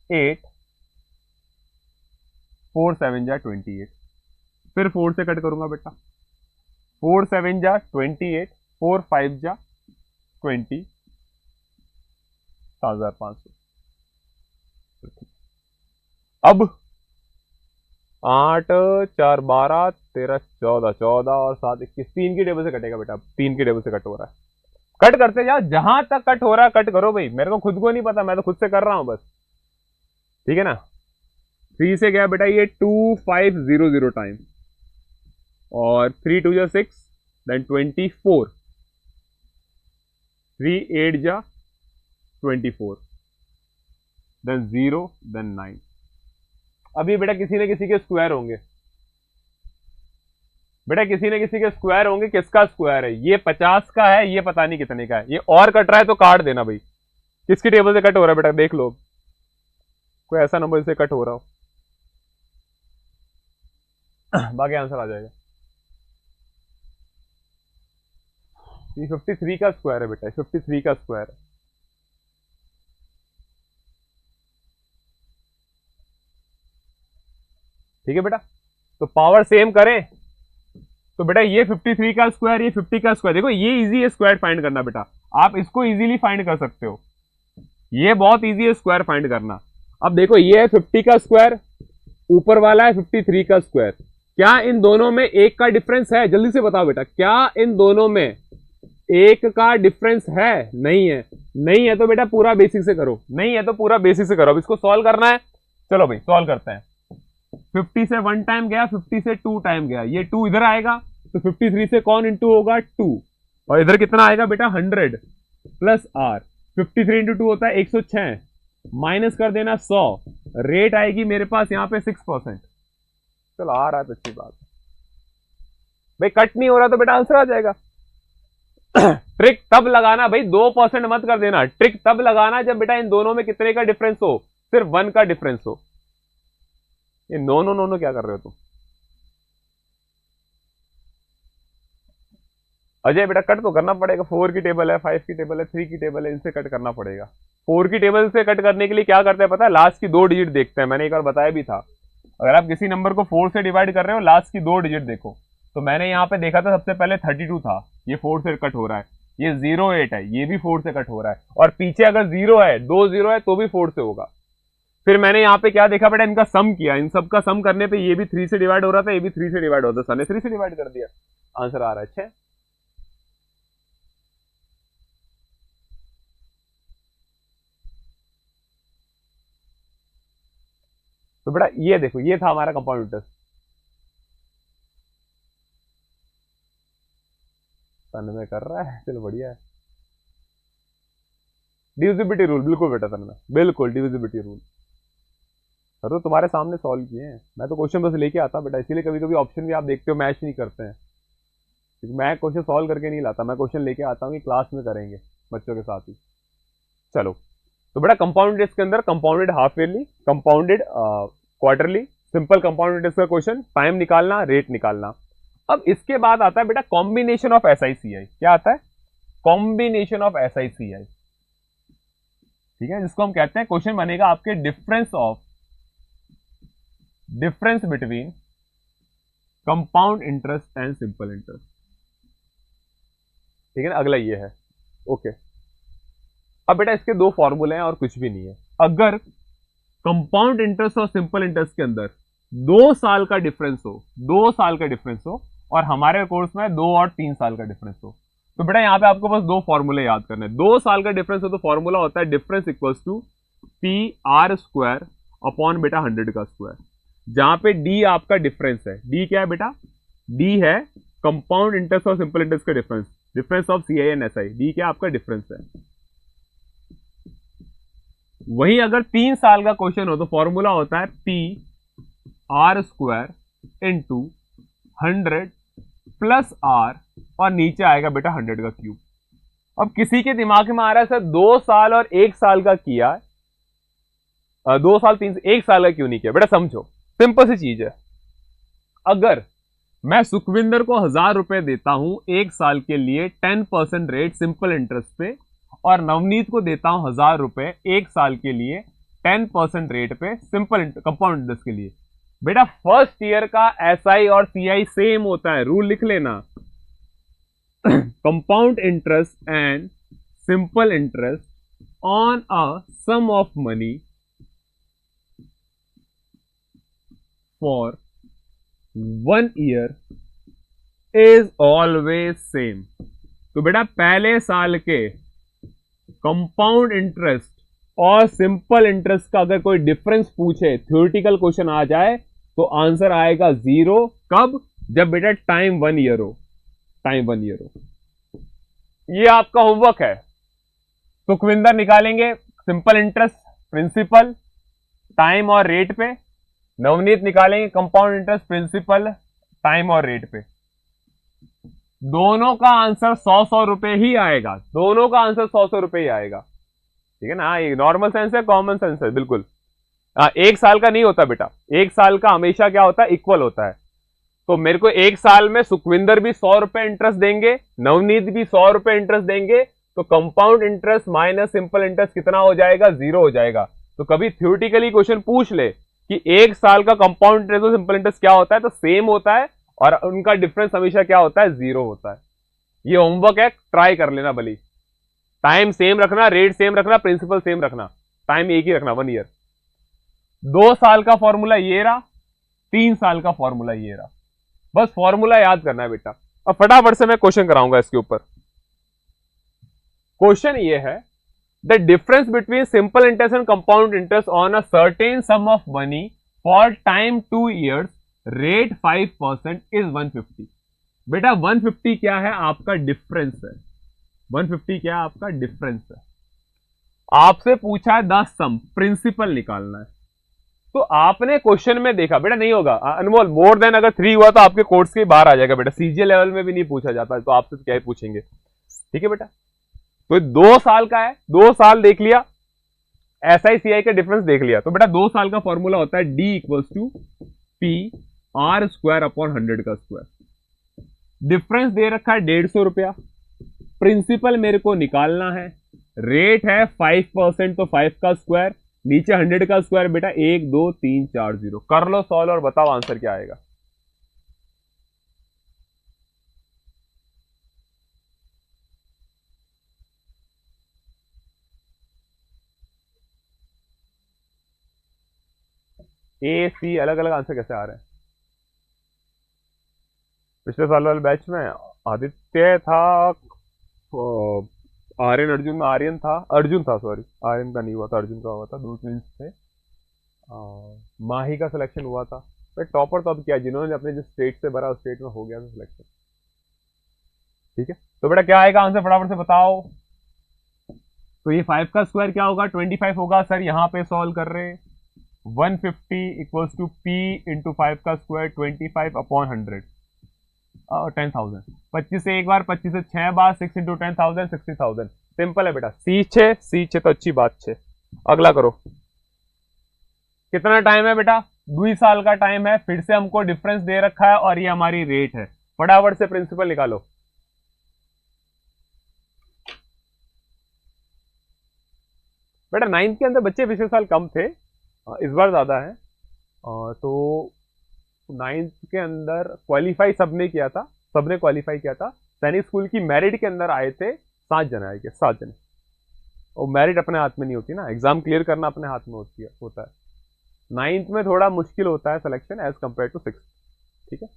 [SPEAKER 2] 8, 4 7 जा 28। फिर 4 से कट करूंगा बेटा, 4 7 जा 28, 4 5 जा 20, 7500। अब 8 4 12 13 14 14 और 7 21, 3 की टेबल से कटेगा बेटा। 3 की टेबल से कट हो रहा है, कट करते जाओ, जहां तक कट हो रहा है कट करो भाई। मेरे को खुद को नहीं पता, मैं तो खुद से कर रहा हूं बस, ठीक है ना। 3 से गया बेटा ये 2 5 0 0 टाइम, और 3 2 जा 6, देन 24, 3 8 जा 24, देन 0 देन 9। अभी बेटा किसी न किसी के स्क्वायर होंगे, बेटा किसी न किसी के स्क्वायर होंगे। किसका स्क्वायर है? ये 50 का है, ये पता नहीं कितने का है। ये और कट रहा है तो काट देना भाई, किसकी टेबल से कट हो रहा है बेटा, देख लो कोई ऐसा नंबर जिससे कट हो रहा हो। बाकी आंसर आ जाएगा। ये 53 का स्क्वायर है बेटा, 53 का स्क्वायर है। ठीक है बेटा, तो पावर सेम करें तो बेटा ये 53 का स्क्वायर, ये 50 का स्क्वायर, देखो ये इजी है स्क्वायर फाइंड करना बेटा, आप इसको इजीली फाइंड कर सकते हो, ये बहुत इजी है स्क्वायर फाइंड करना। अब देखो ये है 50 का स्क्वायर, ऊपर वाला है 53 का स्क्वायर, क्या इन दोनों में एक का डिफरेंस है? जल्दी से बताओ बेटा, क्या इन दोनों में एक का डिफरेंस है? नहीं है। नहीं है तो बेटा पूरा बेसिक से करो, नहीं है तो पूरा बेसिक से करो। अब इसको सॉल्व करना है, चलो भाई सॉल्व करते हैं। 50 से 1 टाइम गया, 50 से 2 टाइम गया, ये 2 इधर आएगा तो 53 से कौन इंटू होगा 2, और इधर कितना आएगा बेटा 100 प्लस आर, 53 इंटू 2 होता है 106, माइनस कर देना 100, रेट आएगी मेरे पास यहां पे 6%। चलो आ रहा है तो अच्छी बात है भाई, कट नहीं हो रहा तो बेटा आंसर आ जाएगा। ट्रिक तब लगाना भाई, 2% मत कर देना, ट्रिक तब लगाना जब बेटा इन दोनों में कितने का डिफरेंस हो, सिर्फ 1 का डिफरेंस हो। ये नो नो नो नो क्या कर रहे हो तुम? अजय बेटा कट तो करना पड़ेगा, 4 की टेबल है, 5 की टेबल है, 3 की टेबल है, इनसे कट करना पड़ेगा। 4 की टेबल से कट करने के लिए क्या करते हैं पता है, लास्ट की 2 डिजिट देखते हैं, मैंने एक बार बताया भी था। अगर आप किसी नंबर को 4 से डिवाइड कर रहे हो, लास्ट की 2 डिजिट देखो। तो मैंने यहाँ पे देखा था सबसे पहले 32 था, ये 4 से कट हो रहा है, ये 08 है, ये भी 4 से कट हो रहा है, और पीछे अगर 0 है, 2 0 है तो भी 4 से होगा। फिर मैंने यहाँ पे क्या देखा बेटा, इनका सम किया, इन सब का सम करने पे ये भी 3 से डिवाइड हो रहा था, ये भी 3 से डिवाइड होता था, मैंने 3 से डिवाइड कर दिया, आंसर आ रहा है 6। तो बेटा ये देखो, ये था हमारा कंपाउंड इंटरेस्ट। तन्मय कर रहा है, चलो बढ़िया है। डिविजिबिलिटी रूल, बिल्कुल बेटा तन्मय, बिल्कुल डिविजिबिलिटी रूल। सर तो तुम्हारे सामने सॉल्व किए हैं, मैं तो क्वेश्चन बस लेके आता बेटा, इसीलिए कभी कभी ऑप्शन भी आप देखते हो मैच नहीं करते हैं, क्योंकि मैं क्वेश्चन सॉल्व करके नहीं लाता, मैं क्वेश्चन लेके आता हूँ कि क्लास में करेंगे बच्चों के साथ ही। चलो तो बेटा कंपाउंड इंटरेस्ट के अंदर compounded half yearly, compounded quarterly, simple compound interest का क्वेश्चन, टाइम निकालना, रेट निकालना। अब इसके बाद आता है बेटा कॉम्बिनेशन ऑफ SICI। क्या आता है? कॉम्बिनेशन ऑफ SICI, ठीक है, जिसको हम कहते हैं, क्वेश्चन बनेगा आपके difference between compound interest and simple interest. ठीक है ना, अगला ये है, ओके। अब बेटा इसके 2 फॉर्मूले हैं और कुछ भी नहीं है। अगर कंपाउंड इंटरेस्ट और सिंपल इंटरेस्ट के अंदर 2 साल का डिफरेंस हो, 2 साल का डिफरेंस हो, और हमारे कोर्स में 2 और 3 साल का डिफरेंस हो, तो बेटा यहां पे आपको बस 2 फॉर्मूले याद करने हैं। 2 साल का डिफरेंस हो तो फॉर्मूला होता है difference equals to PR square upon बेटा 100 का स्क्वायर, जहां पे D आपका डिफरेंस है। D क्या है बेटा? D है कंपाउंड इंटरेस्ट और सिंपल इंटरेस्ट का difference, difference of CI and SI। D क्या आपका डिफरेंस है। वहीं अगर 3 साल का क्वेश्चन हो तो फॉर्मूला होता है PR square into 100 plus R, और नीचे आएगा बेटा 100 का क्यूब। अब किसी के दिमाग में आ रहा है सर 2 साल और 1 साल का किया, 2 साल 3 1 साल का क्यों नहीं किया? बेटा समझो, सिंपल सी चीज है। अगर मैं सुखविंदर को 1000 रुपए देता हूं 1 साल के लिए 10% रेट सिंपल इंटरेस्ट पे, और नवनीत को देता हूं 1000 रुपए 1 साल के लिए 10% रेट पे सिंपल कंपाउंड इंटरेस्ट के लिए, बेटा फर्स्ट ईयर का SI और CI सेम होता है, रूल लिख लेना। Compound interest and simple interest on a sum of money for 1 year is always same. तो बेटा पहले साल के कंपाउंड इंटरेस्ट और सिंपल इंटरेस्ट का अगर कोई डिफरेंस पूछे, थ्योरेटिकल क्वेश्चन आ जाए, तो आंसर आएगा 0। कब? जब बेटा टाइम 1 ईयर हो, टाइम 1 ईयर हो। ये आपका होमवर्क है। सुखविंदर निकालेंगे सिंपल इंटरेस्ट, प्रिंसिपल, टाइम और रेट पे। नवनीत निकालेंगे कंपाउंड इंटरेस्ट, प्रिंसिपल, टाइम और रेट पे। दोनों का आंसर 100-100 रुपए ही आएगा, दोनों का आंसर 100-100 रुपए ही आएगा। ठीक है ना। हाँ, ये नॉर्मल सेंस है, कॉमन सेंस है, बिल्कुल। हाँ, 1 साल का नहीं होता बेटा, 1 साल का हमेशा क्या होता है, इक्वल होता है। तो मेरे को 1 साल में सुखविंदर भी 100 रुपए इंटरेस्ट देंगे, नवनीत भी 100 रुपए इंटरेस्ट देंगे, तो compound interest minus simple interest कितना हो जाएगा, 0 हो जाएगा। तो कभी थ्योरेटिकली क्वेश्चन पूछ ले कि 1 साल का कंपाउंड इंटरेस्ट और सिंपल इंटरेस्ट क्या होता है, तो सेम होता है और उनका डिफरेंस हमेशा क्या होता है, 0 होता है। ये होमवर्क है, ट्राई कर लेना भली। टाइम सेम रखना, रेट सेम रखना, प्रिंसिपल सेम रखना, टाइम एक ही रखना, 1 ईयर। 2 साल का फॉर्मूला ये रहा, 3 साल का फॉर्मूला ये रहा। बस फॉर्मूला याद करना है बेटा। अब फटाफट से मैं क्वेश्चन कराऊंगा इसके ऊपर। क्वेश्चन ये है, the difference between simple interest and compound interest on a certain some of money for time 2 years, rate 5% is 150। बेटा 150 क्या है, आपका डिफरेंस है। 150 क्या है, आपका डिफरेंस है। आपसे पूछा है 10 सम, प्रिंसिपल निकालना है। तो आपने क्वेश्चन में देखा बेटा, नहीं होगा अनमोल, मोर देन अगर 3 हुआ तो आपके कोर्स के बाहर आ जाएगा बेटा, सीजीए लेवल में भी नहीं पूछा जाता, तो आपसे क्या ही पूछेंगे। ठीक है बेटा, तो 2 साल का है, 2 साल देख लिया, एसआईसीआई का डिफरेंस देख लिया, तो बेटा 2 साल का फॉर्मूला होता है D equals to P R square upon 100 का स्क्वायर। डिफरेंस दे रखा है 150 रुपया, प्रिंसिपल मेरे को निकालना है, रेट है 5%, तो 5 का स्क्वायर, नीचे 100 का स्क्वायर बेटा 1 2 3 4 0। कर लो सॉल्व और बताओ आंसर क्या आएगा। ए सी अलग अलग आंसर कैसे आ रहे हैं। पिछले साल वाले बैच में आदित्य था, आर्यन अर्जुन में आर्यन था, अर्जुन था, सॉरी आर्यन का नहीं हुआ था, अर्जुन का हुआ था, 2 ट्विंस थे। माही का सिलेक्शन हुआ था। तो टॉपर तो अब क्या, जिन्होंने अपने जिस स्टेट से भरा उस स्टेट में हो गया था सिलेक्शन। ठीक है, तो बेटा क्या आएगा आंसर, फटाफट से बताओ। तो ये 5 का स्क्वायर क्या होगा, 25 होगा सर, यहां पे सॉल्व कर रहे हैं। 150 इक्वल्स टू पी इंटू 5 का स्क्वायर 25 अपॉन 100, 10,000। 25 से एक बार, 25 से 6 बार, 6 इंटू 10,000 60,000। सिंपल है बेटा, C6 तो अच्छी बात 6। अगला करो। कितना टाइम है बेटा, 2 साल का टाइम है, फिर से हमको डिफरेंस दे रखा है और ये हमारी रेट है। फटाफट से प्रिंसिपल निकालो। बेटा 9th के अंदर बच्चे पिछले साल कम थे, इस बार ज्यादा है। तो 9th के अंदर क्वालिफाई सबने किया था, सबने क्वालिफाई किया था। सैनिक स्कूल की मेरिट के अंदर आए थे 7 जने, आए थे 7 जने। और मेरिट अपने हाथ में नहीं होती ना, एग्जाम क्लियर करना अपने हाथ में होता है। 9th में थोड़ा मुश्किल होता है selection as compare to 6th। ठीक है,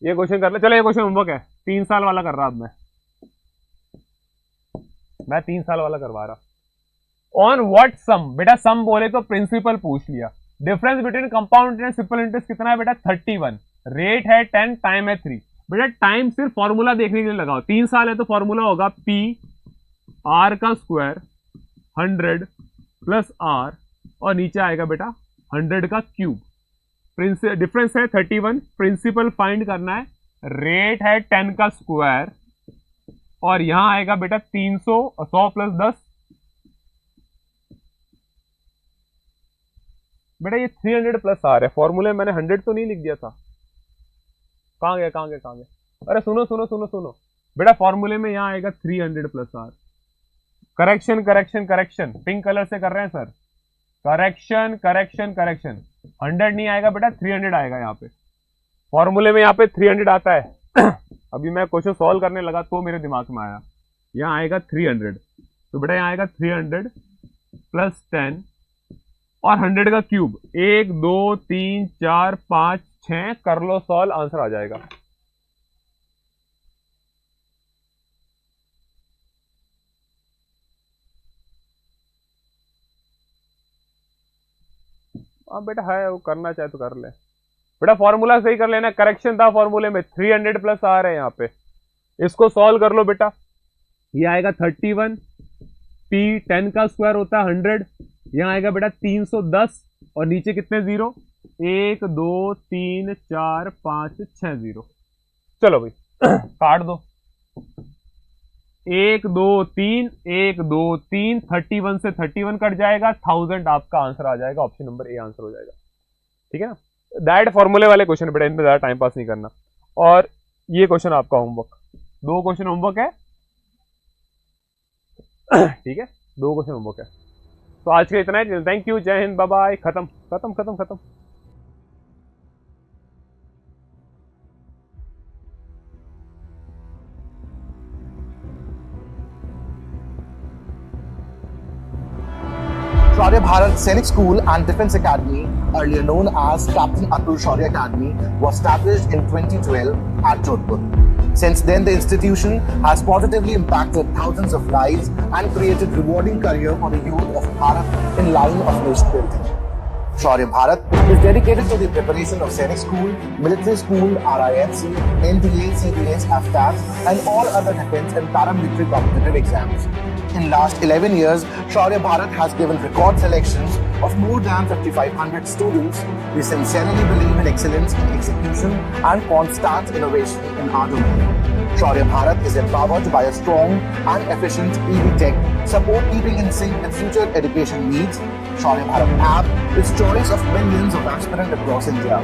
[SPEAKER 2] ये क्वेश्चन कर ले। चलो ये क्वेश्चन होमवर्क है, 3 साल वाला कर रहा अब मैं 3 साल वाला करवा रहा। ऑन व्हाट सम, बेटा सम बोले तो प्रिंसिपल पूछ लिया। Difference between compound interest simple interest कितना है बेटा, 31। रेट है 10, टाइम है 3। बेटा टाइम सिर्फ फॉर्मूला देखने के लिए लगाओ, 3 साल है तो फॉर्मूला होगा पी आर का स्क्वायर 100 प्लस आर, और नीचे आएगा बेटा 100 का क्यूब। डिफरेंस है 31, प्रिंसिपल फाइंड करना है, रेट है 10 का स्क्वायर, और यहां आएगा बेटा 300, 100 प्लस 10। बेटा ये 300 प्लस आर है, फॉर्मूले मैंने 100 तो नहीं लिख दिया था, कहां गया। अरे सुनो बेटा, फॉर्मूले में यहां आएगा 300 plus R. Correction, pink colour से कर रहे हैं सर, करेक्शन। 100 नहीं आएगा बेटा, 300 आएगा यहाँ पे। फॉर्मूले में यहाँ पे 300 आता है। अभी मैं क्वेश्चन सॉल्व करने लगा तो मेरे दिमाग में आया, यहाँ आएगा 300। तो बेटा यहाँ आएगा 300 प्लस 10 और 100 का क्यूब, 1 2 3 4 5 6। कर लो सॉल्व, आंसर आ जाएगा। अब बेटा है, वो करना चाहे तो कर ले बेटा, फॉर्मूला सही कर लेना। करेक्शन था फॉर्मूले में, 300 प्लस आ रहा है यहाँ पे, इसको सॉल्व कर लो बेटा। ये आएगा 31, पी 10 का स्क्वायर होता है 100, यहाँ आएगा बेटा 310, और नीचे कितने जीरो, 1 2 3 4 5 6 जीरो। चलो भाई काट दो। 1 2 3 1 2 3 31 से 31 कट जाएगा, 1000 आपका आंसर आ जाएगा, ऑप्शन नंबर ए आंसर हो जाएगा। ठीक है ना, डायरेक्ट फॉर्मूले वाले क्वेश्चन बेटा, इनमें ज्यादा टाइम पास नहीं करना। और ये क्वेश्चन आपका होमवर्क, 2 क्वेश्चन होमवर्क है। ठीक है, 2 क्वेश्चन होमवर्क है। तो आज के लिए इतना ही, थैंक यू, जय हिंद, बाय बाय, खत्म खत्म खत्म खत्म।
[SPEAKER 3] Shaurya Bharat Sainik School and Defence Academy, earlier known as Captain Atul Shaurya Academy, was established in 2012 at Jodhpur. Since then, the institution has positively impacted thousands of lives and created rewarding career for the youth of Bharat in line of nation building. Shaurya Bharat is dedicated to the preparation of Sainik School, Military School, RINC, NDA, CDS, AFTAS, and all other defence and paramilitary competitive exams. In last 11 years, Shaurya Bharat has given record selections of more than 5,500 students. We sincerely believe in excellence in execution and constant innovation in our domain. Shaurya Bharat is empowered by a strong and efficient EV tech support, keeping in sync with future education needs. Shaurya Bharat app is choice of millions of aspirants across India.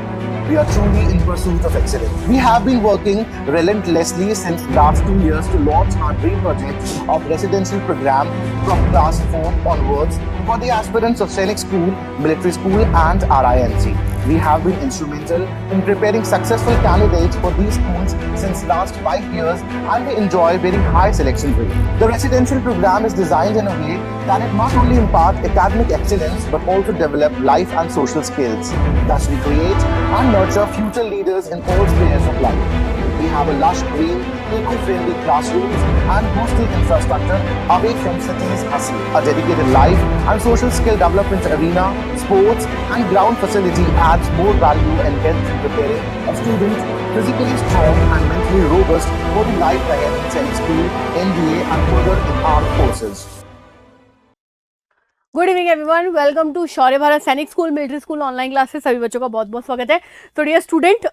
[SPEAKER 3] We are truly in pursuit of excellence. We have been working relentlessly since last 2 years to launch our dream project of residential program from class 4 onwards for the aspirants of Sainik School, Military School and RINC. We have been instrumental in preparing successful candidates for these schools since last 5 years and we enjoy very high selection rate. The residential program is designed in a way that it not only impart academic excellence but also develop life and social skills. Thus we create and nurture future leaders in all spheres of life. We have a lush green, eco-friendly classrooms and hostel infrastructure away from cities' hustle. A dedicated life and social skill development arena, sports and ground facility adds more value and depth in preparing a student physically strong and mentally robust for the life ahead in Sainik School, NDA and further in armed forces.
[SPEAKER 1] Good evening everyone, welcome to Shaurya Bharat Sainik school military school online classes. सभी बच्चों का बहुत बहुत स्वागत है। तो dear student,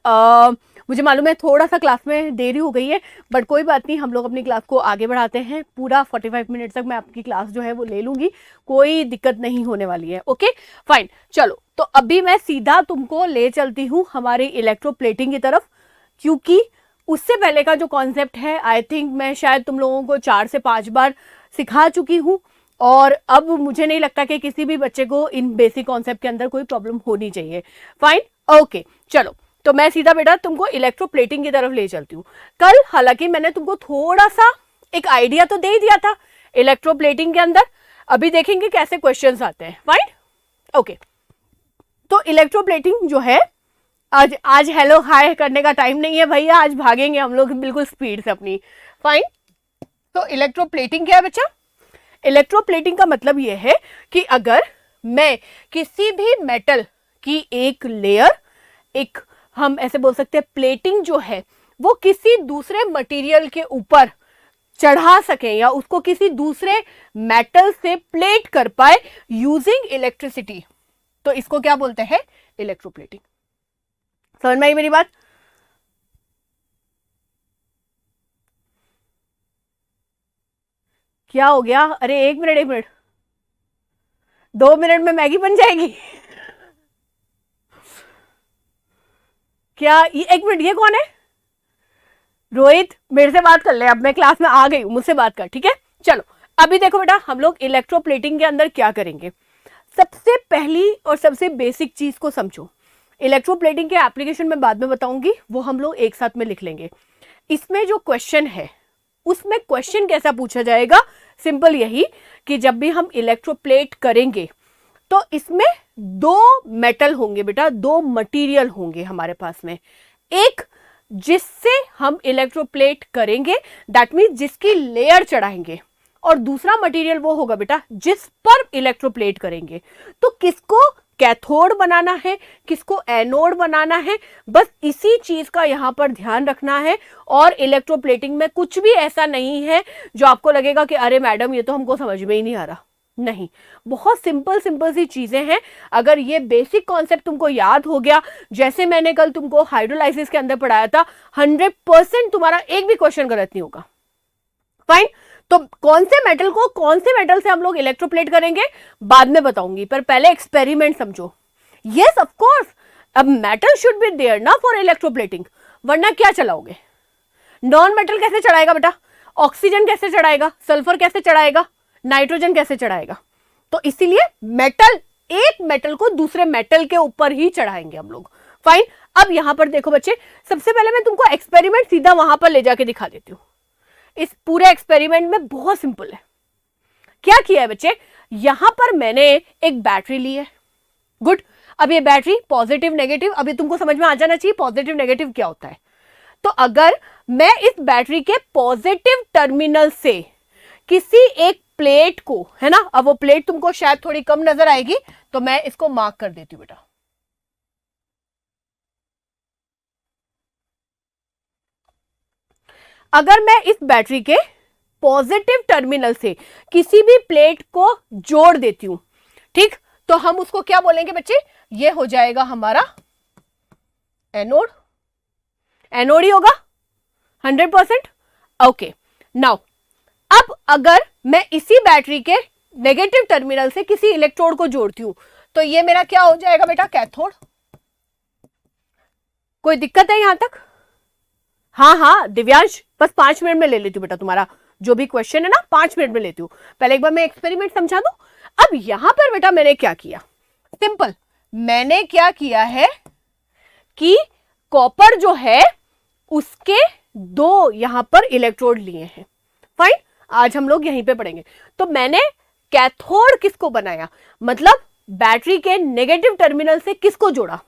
[SPEAKER 1] मुझे मालूम है थोड़ा सा क्लास में देरी हो गई है, बट कोई बात नहीं, हम लोग अपनी क्लास को आगे बढ़ाते हैं। पूरा 45 मिनट तक मैं आपकी क्लास जो है वो ले लूँगी, कोई दिक्कत नहीं होने वाली है। ओके फाइन, चलो तो अभी मैं सीधा तुमको ले चलती हूँ हमारी इलेक्ट्रोप्लेटिंग की तरफ, क्योंकि उससे पहले का जो कॉन्सेप्ट है आई थिंक मैं शायद तुम लोगों को 4 से 5 बार सिखा चुकी हूँ, और अब मुझे नहीं लगता कि किसी भी बच्चे को इन बेसिक कॉन्सेप्ट के अंदर कोई प्रॉब्लम होनी चाहिए। फाइन, ओके चलो, तो मैं सीधा बेटा तुमको इलेक्ट्रोप्लेटिंग की तरफ ले चलती हूँ। कल हालांकि मैंने तुमको थोड़ा सा एक आइडिया तो दे ही दिया था इलेक्ट्रोप्लेटिंग के अंदर, अभी देखेंगे कैसे क्वेश्चंस आते हैं। फाइन, ओके, तो इलेक्ट्रोप्लेटिंग जो है आज हेलो हाय करने का टाइम नहीं है भैया, आज भागेंगे हम लोग बिल्कुल स्पीड से अपनी। फाइन, तो इलेक्ट्रोप्लेटिंग क्या है बच्चा? इलेक्ट्रोप्लेटिंग का मतलब यह है कि अगर मैं किसी भी मेटल की एक लेयर, एक हम ऐसे बोल सकते हैं प्लेटिंग जो है वो किसी दूसरे मटेरियल के ऊपर चढ़ा सके या उसको किसी दूसरे मेटल से प्लेट कर पाए यूजिंग इलेक्ट्रिसिटी, तो इसको क्या बोलते हैं? इलेक्ट्रोप्लेटिंग। समझ में आई मेरी बात? क्या हो गया? अरे एक मिनट 2 मिनट में मैगी बन जाएगी क्या? ये 1 मिनट, ये कौन है? रोहित, मेरे से बात कर ले, अब मैं क्लास में आ गई हूं, मुझसे बात कर, ठीक है? चलो अभी देखो बेटा, हम लोग इलेक्ट्रोप्लेटिंग के अंदर क्या करेंगे। सबसे पहली और सबसे बेसिक चीज को समझो। इलेक्ट्रोप्लेटिंग के एप्लीकेशन में बाद में बताऊंगी, वो हम लोग एक साथ में लिख लेंगे। इसमें जो क्वेश्चन है उसमें क्वेश्चन कैसा पूछा जाएगा? सिंपल यही कि जब भी हम इलेक्ट्रोप्लेट करेंगे तो इसमें 2 मेटल होंगे बेटा, 2 मटेरियल होंगे हमारे पास में। एक जिससे हम इलेक्ट्रोप्लेट करेंगे, दैट मीन्स जिसकी लेयर चढ़ाएंगे, और दूसरा मटेरियल वो होगा बेटा जिस पर इलेक्ट्रोप्लेट करेंगे। तो किसको कैथोड बनाना है, किसको एनोड बनाना है, बस इसी चीज का यहां पर ध्यान रखना है। और इलेक्ट्रोप्लेटिंग में कुछ भी ऐसा नहीं है जो आपको लगेगा कि अरे मैडम ये तो हमको समझ में ही नहीं आ रहा। नहीं, बहुत सिंपल सी चीजें हैं। अगर ये बेसिक कॉन्सेप्ट तुमको याद हो गया, जैसे मैंने कल तुमको हाइड्रोलाइसिस के अंदर पढ़ाया था, 100% तुम्हारा एक भी क्वेश्चन गलत नहीं होगा। फाइन, तो कौन से मेटल से हम लोग इलेक्ट्रोप्लेट करेंगे बाद में बताऊंगी, पर पहले एक्सपेरिमेंट समझो। यस ऑफ कोर्स, अब मेटल शुड बी देयर ना फॉर इलेक्ट्रोप्लेटिंग, वरना क्या चलाओगे? नॉन मेटल कैसे चढ़ाएगा बेटा? ऑक्सीजन कैसे चढ़ाएगा? सल्फर कैसे चढ़ाएगा? नाइट्रोजन कैसे चढ़ाएगा? तो इसीलिए मेटल, एक मेटल को दूसरे मेटल के ऊपर ही चढ़ाएंगे हम लोग। फाइन। अब यहां पर देखो बच्चे, सबसे पहले मैं तुमको एक्सपेरिमेंट सीधा वहां पर ले जाके दिखा देती हूँ। इस पूरे एक्सपेरिमेंट में बहुत सिंपल है। क्या किया है बच्चे, यहां पर मैंने एक बैटरी ली है। गुड। अब ये बैटरी पॉजिटिव नेगेटिव, अभी तुमको समझ में आ जाना चाहिए पॉजिटिव नेगेटिव क्या होता है। तो अगर मैं इस बैटरी के पॉजिटिव टर्मिनल से किसी एक प्लेट को, है ना, अब वो प्लेट तुमको शायद थोड़ी कम नजर आएगी तो मैं इसको मार्क कर देती हूं बेटा। अगर मैं इस बैटरी के पॉजिटिव टर्मिनल से किसी भी प्लेट को जोड़ देती हूं, ठीक, तो हम उसको क्या बोलेंगे बच्चे? ये हो जाएगा हमारा एनोड। एनोड ही होगा 100%। ओके, नाउ अब अगर मैं इसी बैटरी के नेगेटिव टर्मिनल से किसी इलेक्ट्रोड को जोड़ती हूं तो ये मेरा क्या हो जाएगा बेटा? कैथोड। कोई दिक्कत है यहां तक? हाँ दिव्यांश, बस 5 मिनट में ले लेती हूँ बेटा, तुम्हारा जो भी क्वेश्चन है ना 5 मिनट में लेती हूँ। पहले एक बार मैं एक्सपेरिमेंट समझा दूं। अब यहां पर बेटा मैंने क्या किया, सिंपल, मैंने क्या किया है कि कॉपर जो है उसके 2 यहां पर इलेक्ट्रोड लिए हैं। फाइन, आज हम लोग यहीं पे पढ़ेंगे। तो मैंने कैथोड किसको बनाया, मतलब बैटरी के नेगेटिव टर्मिनल से किसको जोड़ा?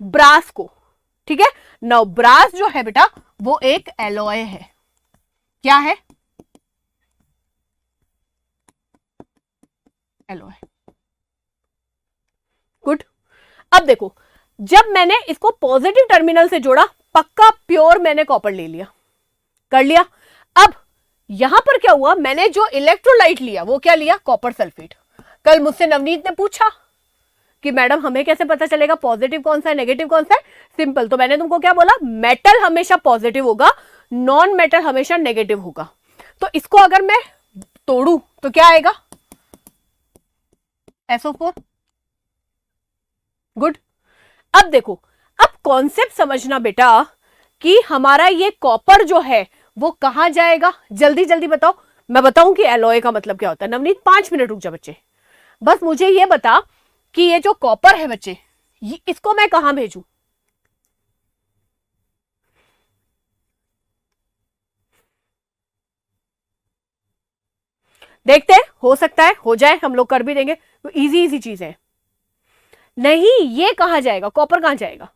[SPEAKER 1] ब्रास को। ठीक है, नाउ ब्रास जो है बेटा वो एक एलॉय है। क्या है? एलॉय। गुड। अब देखो, जब मैंने इसको पॉजिटिव टर्मिनल से जोड़ा, पक्का प्योर मैंने कॉपर ले लिया, कर लिया। अब यहां पर क्या हुआ, मैंने जो इलेक्ट्रोलाइट लिया वो क्या लिया? Copper sulphate. कल मुझसे नवनीत ने पूछा कि मैडम हमें कैसे पता चलेगा पॉजिटिव कौन सा है नेगेटिव कौन सा है? सिंपल, तो मैंने तुमको क्या बोला, मेटल हमेशा पॉजिटिव होगा, नॉन मेटल हमेशा नेगेटिव होगा। तो इसको अगर मैं तोड़ू तो क्या आएगा? SO4। गुड। अब देखो, अब कॉन्सेप्ट समझना बेटा कि हमारा ये कॉपर जो है वो कहां जाएगा, जल्दी जल्दी बताओ। मैं बताऊं कि एलॉय का मतलब क्या होता है। नवनीत 5 मिनट रुक जा बच्चे, बस मुझे ये बता कि ये जो कॉपर है बच्चे, इसको मैं कहां भेजूं? देखते हैं, हो सकता है हो जाए, हम लोग कर भी देंगे, तो इजी इजी चीज है। नहीं, ये कहां जाएगा? कॉपर कहां जाएगा?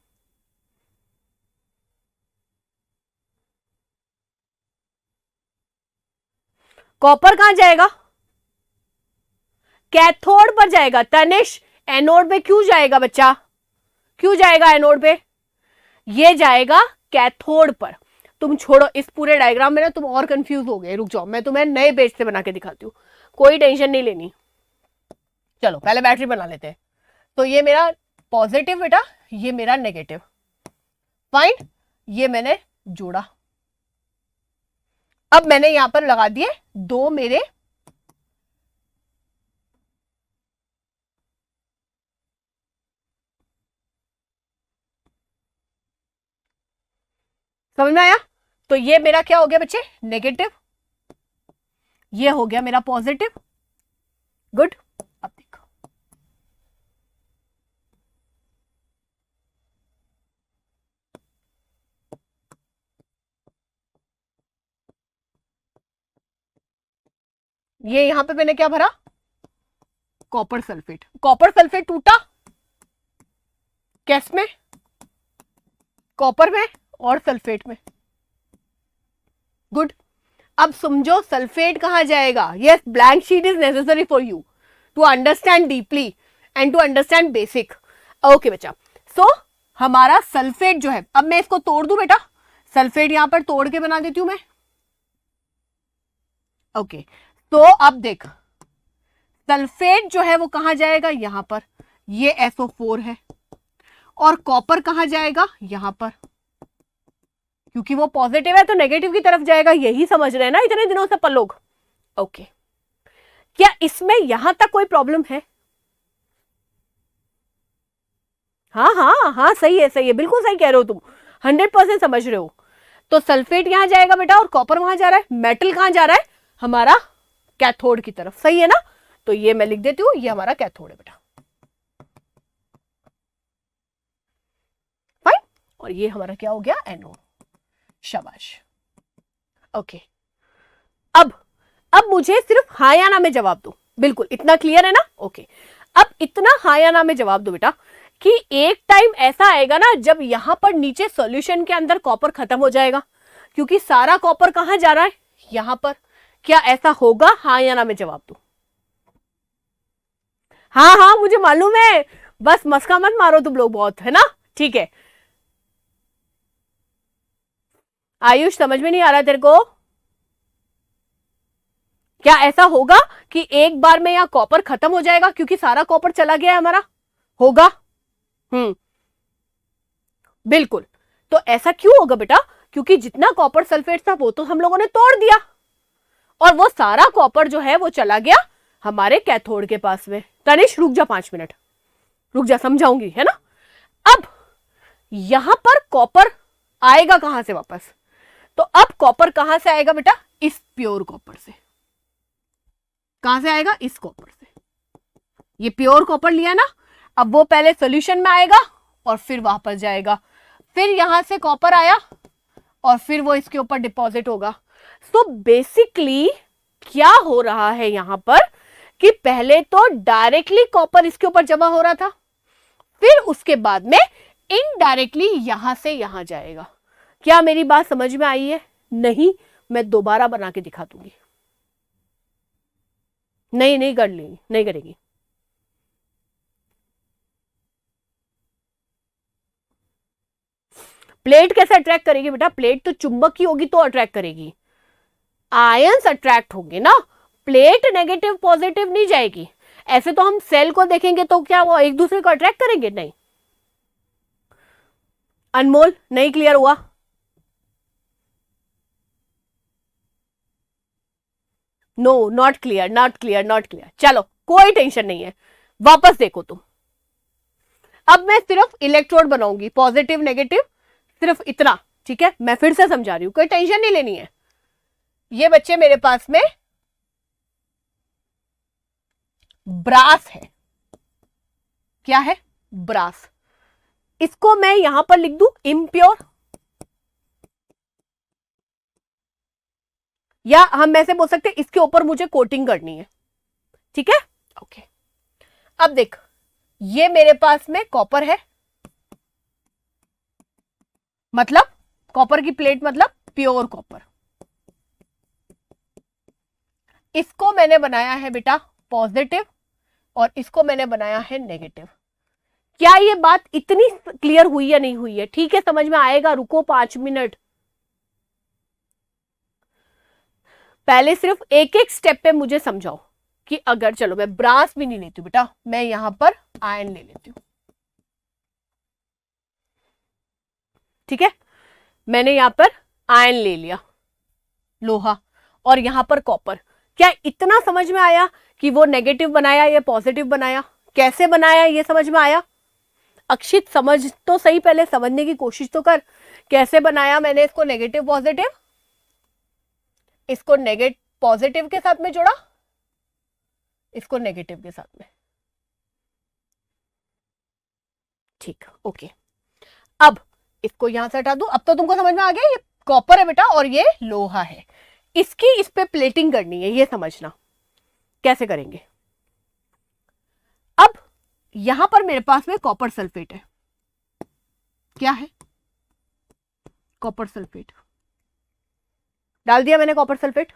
[SPEAKER 1] कॉपर कहां जाएगा? कैथोड पर जाएगा। तनिष, एनोड पे क्यों जाएगा बच्चा? क्यों जाएगा एनोड पे? ये जाएगा कैथोड पर। तुम छोड़ो, इस पूरे डायग्राम में ना तुम और कंफ्यूज हो गए, रुक जाओ, मैं तुम्हें नए पेज से बना के दिखाती हूँ, कोई टेंशन नहीं लेनी। चलो पहले बैटरी बना लेते हैं। तो ये मेरा पॉजिटिव बेटा, ये मेरा नेगेटिव। फाइन, ये मैंने जोड़ा। अब मैंने यहां पर लगा दिए 2 मेरे समझ में आया? तो ये मेरा क्या हो गया बच्चे? नेगेटिव। ये हो गया मेरा पॉजिटिव। गुड। अब देखो, ये यहां पे मैंने क्या भरा? Copper sulphate. कॉपर सल्फेट टूटा किस में? कॉपर में और सल्फेट में। गुड। अब समझो सल्फेट कहां जाएगा? Yes, blank sheet is necessary for you to understand deeply and to understand basic. Okay बच्चा, सो हमारा सल्फेट जो है, अब मैं इसको तोड़ दूं बेटा, सल्फेट यहां पर तोड़ के बना देती हूं मैं। ओके, तो अब देख, सल्फेट जो है वो कहां जाएगा? यहां पर, ये SO4 है, और कॉपर कहां जाएगा? यहां पर। क्योंकि वो पॉजिटिव है तो नेगेटिव की तरफ जाएगा, यही समझ रहे हैं ना इतने दिनों से अपन लोग। ओके, क्या इसमें यहां तक कोई प्रॉब्लम है? हाँ हाँ हाँ, सही है सही है, बिल्कुल सही कह रहे हो तुम, 100% समझ रहे हो। तो सल्फेट यहां जाएगा बेटा और कॉपर वहां जा रहा है, मेटल कहां जा रहा है? हमारा कैथोड की तरफ, सही है ना? तो ये मैं लिख देती हूं, ये हमारा कैथोड है बेटा, फाइन। और ये हमारा क्या हो गया? एनोड। शाबाश। ओके, अब मुझे सिर्फ हाँ या ना में जवाब दो, बिल्कुल इतना क्लियर है ना? ओके, अब इतना हाँ या ना में जवाब दो बेटा कि एक टाइम ऐसा आएगा ना जब यहां पर नीचे सॉल्यूशन के अंदर कॉपर खत्म हो जाएगा, क्योंकि सारा कॉपर कहां जा रहा है? यहां पर। क्या ऐसा होगा? हाँ या ना में जवाब दो। हाँ हाँ मुझे मालूम है, बस मस्का मत मारो तुम लोग बहुत, है ना? ठीक है, आयुष समझ में नहीं आ रहा तेरे को? क्या ऐसा होगा कि एक बार में यहां कॉपर खत्म हो जाएगा क्योंकि सारा कॉपर चला गया है हमारा? होगा? बिल्कुल। तो ऐसा क्यों होगा बेटा? क्योंकि जितना कॉपर सल्फेट था वो तो हम लोगों ने तोड़ दिया, और वो सारा कॉपर जो है वो चला गया हमारे कैथोड के पास में। तनिष रुक जा 5 मिनट, रुक जा, समझाऊंगी, है ना? अब यहां पर कॉपर आएगा कहां से वापस? तो अब कॉपर कहां से आएगा बेटा? इस प्योर कॉपर से। कहां से आएगा? इस कॉपर से। ये प्योर कॉपर लिया ना, अब वो पहले सॉल्यूशन में आएगा और फिर वापस जाएगा, फिर यहां से कॉपर आया और फिर वो इसके ऊपर डिपॉजिट होगा। सो बेसिकली क्या हो रहा है यहां पर कि पहले तो डायरेक्टली कॉपर इसके ऊपर जमा हो रहा था, फिर उसके बाद में इनडायरेक्टली यहां से यहां जाएगा। क्या मेरी बात समझ में आई है? नहीं, मैं दोबारा बना के दिखा दूंगी। नहीं कर लेगी, नहीं करेगी। प्लेट कैसे अट्रैक्ट करेगी बेटा? प्लेट तो चुंबक की होगी तो अट्रैक्ट करेगी, आयंस अट्रैक्ट होंगे ना, प्लेट नेगेटिव पॉजिटिव नहीं जाएगी। ऐसे तो हम सेल को देखेंगे तो क्या वो एक दूसरे को अट्रैक्ट करेंगे? नहीं। अनमोल नहीं क्लियर हुआ? No, not clear, not clear, not clear. चलो कोई टेंशन नहीं है, वापस देखो तुम। अब मैं सिर्फ इलेक्ट्रोड बनाऊंगी, पॉजिटिव नेगेटिव, सिर्फ इतना, ठीक है? मैं फिर से समझा रही हूं, कोई टेंशन नहीं लेनी है। ये बच्चे मेरे पास में ब्रास है। क्या है? ब्रास। इसको मैं यहां पर लिख दूं इम्प्योर, या हम ऐसे बोल सकते हैं इसके ऊपर मुझे कोटिंग करनी है, ठीक है? ओके, अब देख, ये मेरे पास में कॉपर है, मतलब कॉपर की प्लेट, मतलब प्योर कॉपर। इसको मैंने बनाया है बेटा पॉजिटिव और इसको मैंने बनाया है नेगेटिव। क्या ये बात इतनी क्लियर हुई या नहीं हुई है? ठीक है, समझ में आएगा, रुको 5 मिनट। पहले सिर्फ एक एक स्टेप पे मुझे समझाओ कि अगर, चलो मैं ब्रास भी नहीं लेती हूं बेटा, मैं यहां पर आयन ले लेती हूं, ठीक है? मैंने यहां पर आयन ले लिया, लोहा, और यहां पर कॉपर। क्या इतना समझ में आया कि वो नेगेटिव बनाया या पॉजिटिव बनाया? कैसे बनाया ये समझ में आया? अक्षित समझ तो सही, पहले समझने की कोशिश तो कर। कैसे बनाया मैंने इसको नेगेटिव पॉजिटिव? इसको नेगेटिव पॉजिटिव के साथ में जोड़ा, इसको नेगेटिव के साथ में, ठीक, ओके। अब इसको यहां से हटा दूं। अब तो तुमको समझ में आ गया, ये कॉपर है बेटा और ये लोहा है, इसकी इस पे प्लेटिंग करनी है, ये समझना कैसे करेंगे। अब यहां पर मेरे पास में कॉपर सल्फेट है। क्या है? कॉपर सल्फेट डाल दिया मैंने, कॉपर सल्फेट।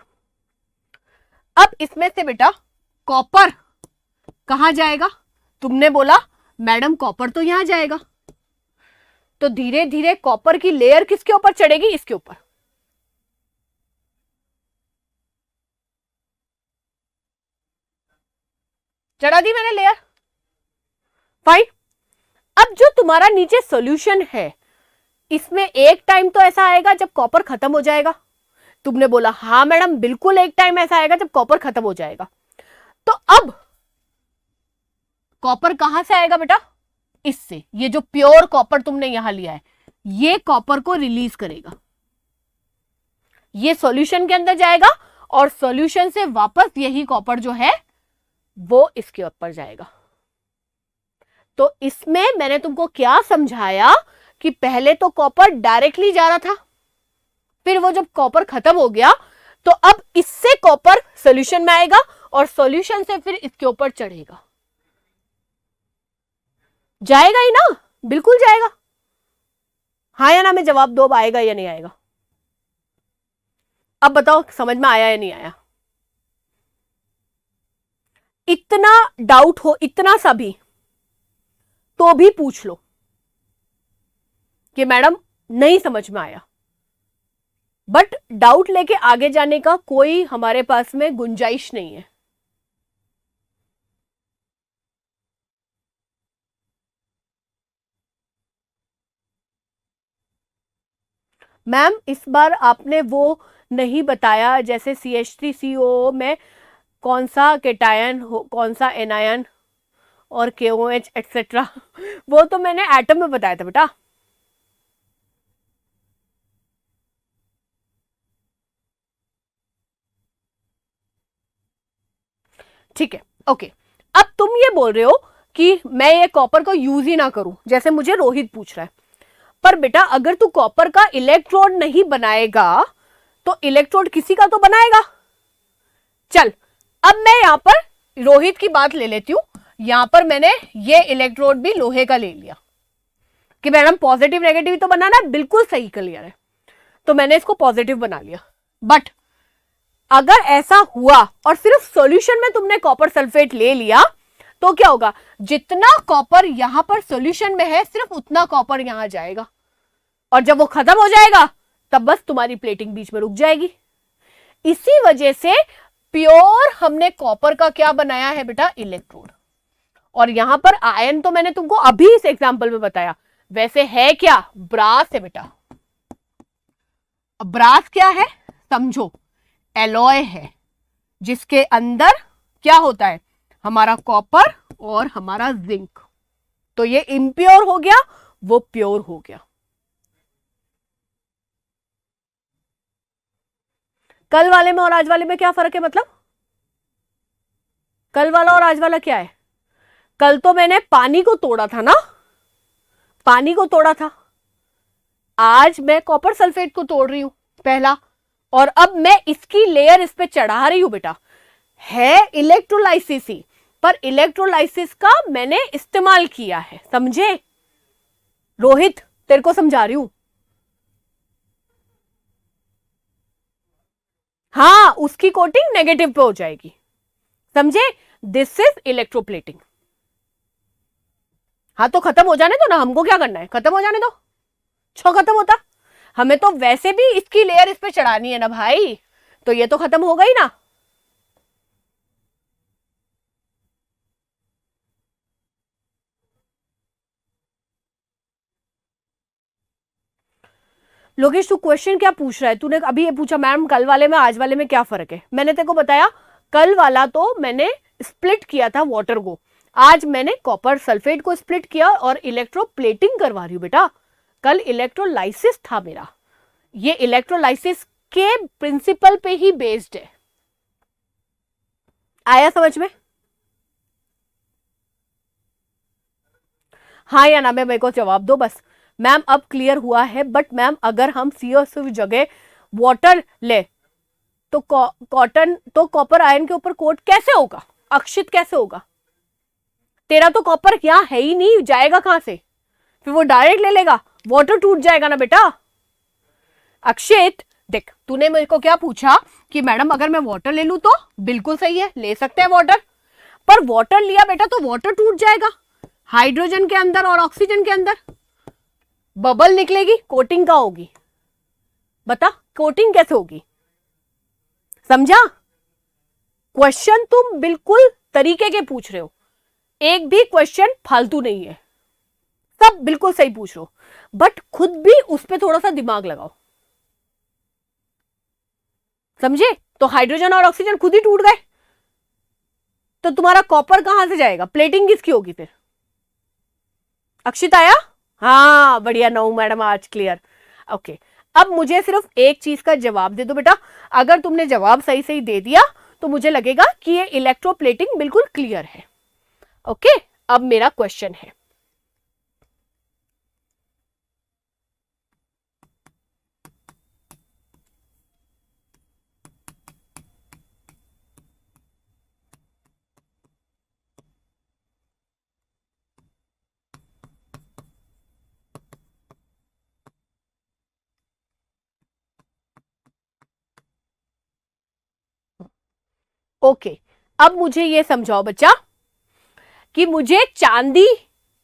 [SPEAKER 1] अब इसमें से बेटा कॉपर कहां जाएगा? तुमने बोला मैडम कॉपर तो यहां जाएगा, तो धीरे धीरे कॉपर की लेयर किसके ऊपर चढ़ेगी? इसके ऊपर। चढ़ा दी मैंने लेयर, फाइन। अब जो तुम्हारा नीचे सॉल्यूशन है इसमें एक टाइम तो ऐसा आएगा जब कॉपर खत्म हो जाएगा। तुमने बोला हाँ मैडम बिल्कुल एक टाइम ऐसा आएगा जब कॉपर खत्म हो जाएगा। तो अब कॉपर कहां से आएगा बेटा? इससे। ये जो प्योर कॉपर तुमने यहां लिया है ये कॉपर को रिलीज करेगा, ये सॉल्यूशन के अंदर जाएगा और सॉल्यूशन से वापस यही कॉपर जो है वो इसके ऊपर जाएगा। तो इसमें मैंने तुमको क्या समझाया कि पहले तो कॉपर डायरेक्टली जा रहा था, फिर वो जब कॉपर खत्म हो गया तो अब इससे कॉपर सॉल्यूशन में आएगा और सॉल्यूशन से फिर इसके ऊपर चढ़ेगा। जाएगा ही ना? बिल्कुल जाएगा। हाँ या ना में जवाब दो, आएगा या नहीं आएगा। अब बताओ समझ में आया या नहीं आया? इतना डाउट हो इतना सा भी तो भी पूछ लो कि मैडम नहीं समझ में आया, बट डाउट लेके आगे जाने का कोई हमारे पास में गुंजाइश नहीं है। मैम इस बार आपने वो नहीं बताया जैसे CH3CO में कौन सा केटायन हो, कौन सा एनायन और KOH एक्सेट्रा। वो तो मैंने एटम में बताया था बेटा। ठीक है, ओके। अब तुम ये बोल रहे हो कि मैं ये कॉपर को यूज ही ना करूं, जैसे मुझे रोहित पूछ रहा है। पर बेटा अगर तू कॉपर का इलेक्ट्रोड नहीं बनाएगा तो इलेक्ट्रोड किसी का तो बनाएगा। चल अब मैं यहां पर रोहित की बात ले लेती हूं। यहां पर मैंने ये इलेक्ट्रोड भी लोहे का ले लिया कि मैडम पॉजिटिव नेगेटिव तो बनाना, बिल्कुल सही क्लियर है, तो मैंने इसको पॉजिटिव बना लिया। बट अगर ऐसा हुआ और सिर्फ सॉल्यूशन में तुमने कॉपर सल्फेट ले लिया तो क्या होगा? जितना कॉपर यहां पर सॉल्यूशन में है सिर्फ उतना कॉपर यहां जाएगा और जब वो खत्म हो जाएगा तब बस तुम्हारी प्लेटिंग बीच में रुक जाएगी। इसी वजह से प्योर हमने कॉपर का क्या बनाया है बेटा? इलेक्ट्रोड। और यहां पर आयन तो मैंने तुमको अभी इस एग्जांपल में बताया, वैसे है क्या? ब्रास है बेटा। ब्रास क्या है समझो, एलॉय है जिसके अंदर क्या होता है? हमारा कॉपर और हमारा जिंक। तो ये इम्प्योर हो गया, वो प्योर हो गया। कल वाले में और आज वाले में क्या फर्क है? मतलब कल वाला और आज वाला क्या है? कल तो मैंने पानी को तोड़ा था ना, पानी को तोड़ा था। आज मैं कॉपर सल्फेट को तोड़ रही हूं पहला, और अब मैं इसकी लेयर इस पे चढ़ा रही हूं बेटा। है इलेक्ट्रोलाइसिस ही, पर इलेक्ट्रोलाइसिस का मैंने इस्तेमाल किया है, समझे? रोहित तेरे को समझा रही हूं। हाँ उसकी कोटिंग नेगेटिव पे हो जाएगी, समझे? This is electroplating. हाँ तो खत्म हो जाने दो ना, हमको क्या करना है? खत्म हो जाने दो, छो खत्म होता। हमें तो वैसे भी इसकी लेयर इस पे चढ़ानी है ना भाई, तो ये तो खत्म हो गई ना। लोकेश तू क्वेश्चन क्या पूछ रहा है? तूने अभी ये पूछा मैम कल वाले में आज वाले में क्या फर्क है। मैंने तेरे को बताया कल वाला तो मैंने स्प्लिट किया था वाटर को, आज मैंने कॉपर सल्फेट को स्प्लिट किया और इलेक्ट्रोप्लेटिंग करवा रही हूं बेटा। कल इलेक्ट्रोलाइसिस था मेरा, ये इलेक्ट्रोलाइसिस के प्रिंसिपल पे ही बेस्ड है। आया समझ में? हाँ या ना में मेरे को जवाब दो बस। मैम अब क्लियर हुआ है, बट मैम अगर हम CO2 जगह वाटर ले तो कॉटन तो कॉपर आयन के ऊपर कोट कैसे होगा? अक्षित कैसे होगा? तेरा तो कॉपर यहां है ही नहीं, जाएगा कहां से? फिर वो डायरेक्ट ले लेगा, वाटर टूट जाएगा ना बेटा। अक्षित देख, तूने मेरे को क्या पूछा कि मैडम अगर मैं वाटर ले लूं तो बिल्कुल सही है, ले सकते हैं वाटर, पर वाटर लिया बेटा तो वाटर टूट जाएगा। हाइड्रोजन के अंदर और ऑक्सीजन के अंदर बबल निकलेगी, कोटिंग का होगी। बता कोटिंग कैसे होगी? समझा? क्वेश्चन तुम बिल्कुल तरीके के पूछ रहे हो, एक भी क्वेश्चन फालतू नहीं है, सब बिल्कुल सही पूछ रहे हो, बट खुद भी उस पर थोड़ा सा दिमाग लगाओ, समझे? तो हाइड्रोजन और ऑक्सीजन खुद ही टूट गए, तो तुम्हारा कॉपर कहां से जाएगा? प्लेटिंग किसकी होगी फिर? अक्षित आया? हाँ बढ़िया, नौ मैडम आज क्लियर। ओके, अब मुझे सिर्फ एक चीज का जवाब दे दो बेटा। अगर तुमने जवाब सही सही दे दिया तो मुझे लगेगा कि ये इलेक्ट्रोप्लेटिंग बिल्कुल क्लियर है। ओके, अब मेरा क्वेश्चन है, ओके, अब मुझे ये समझाओ बच्चा कि मुझे चांदी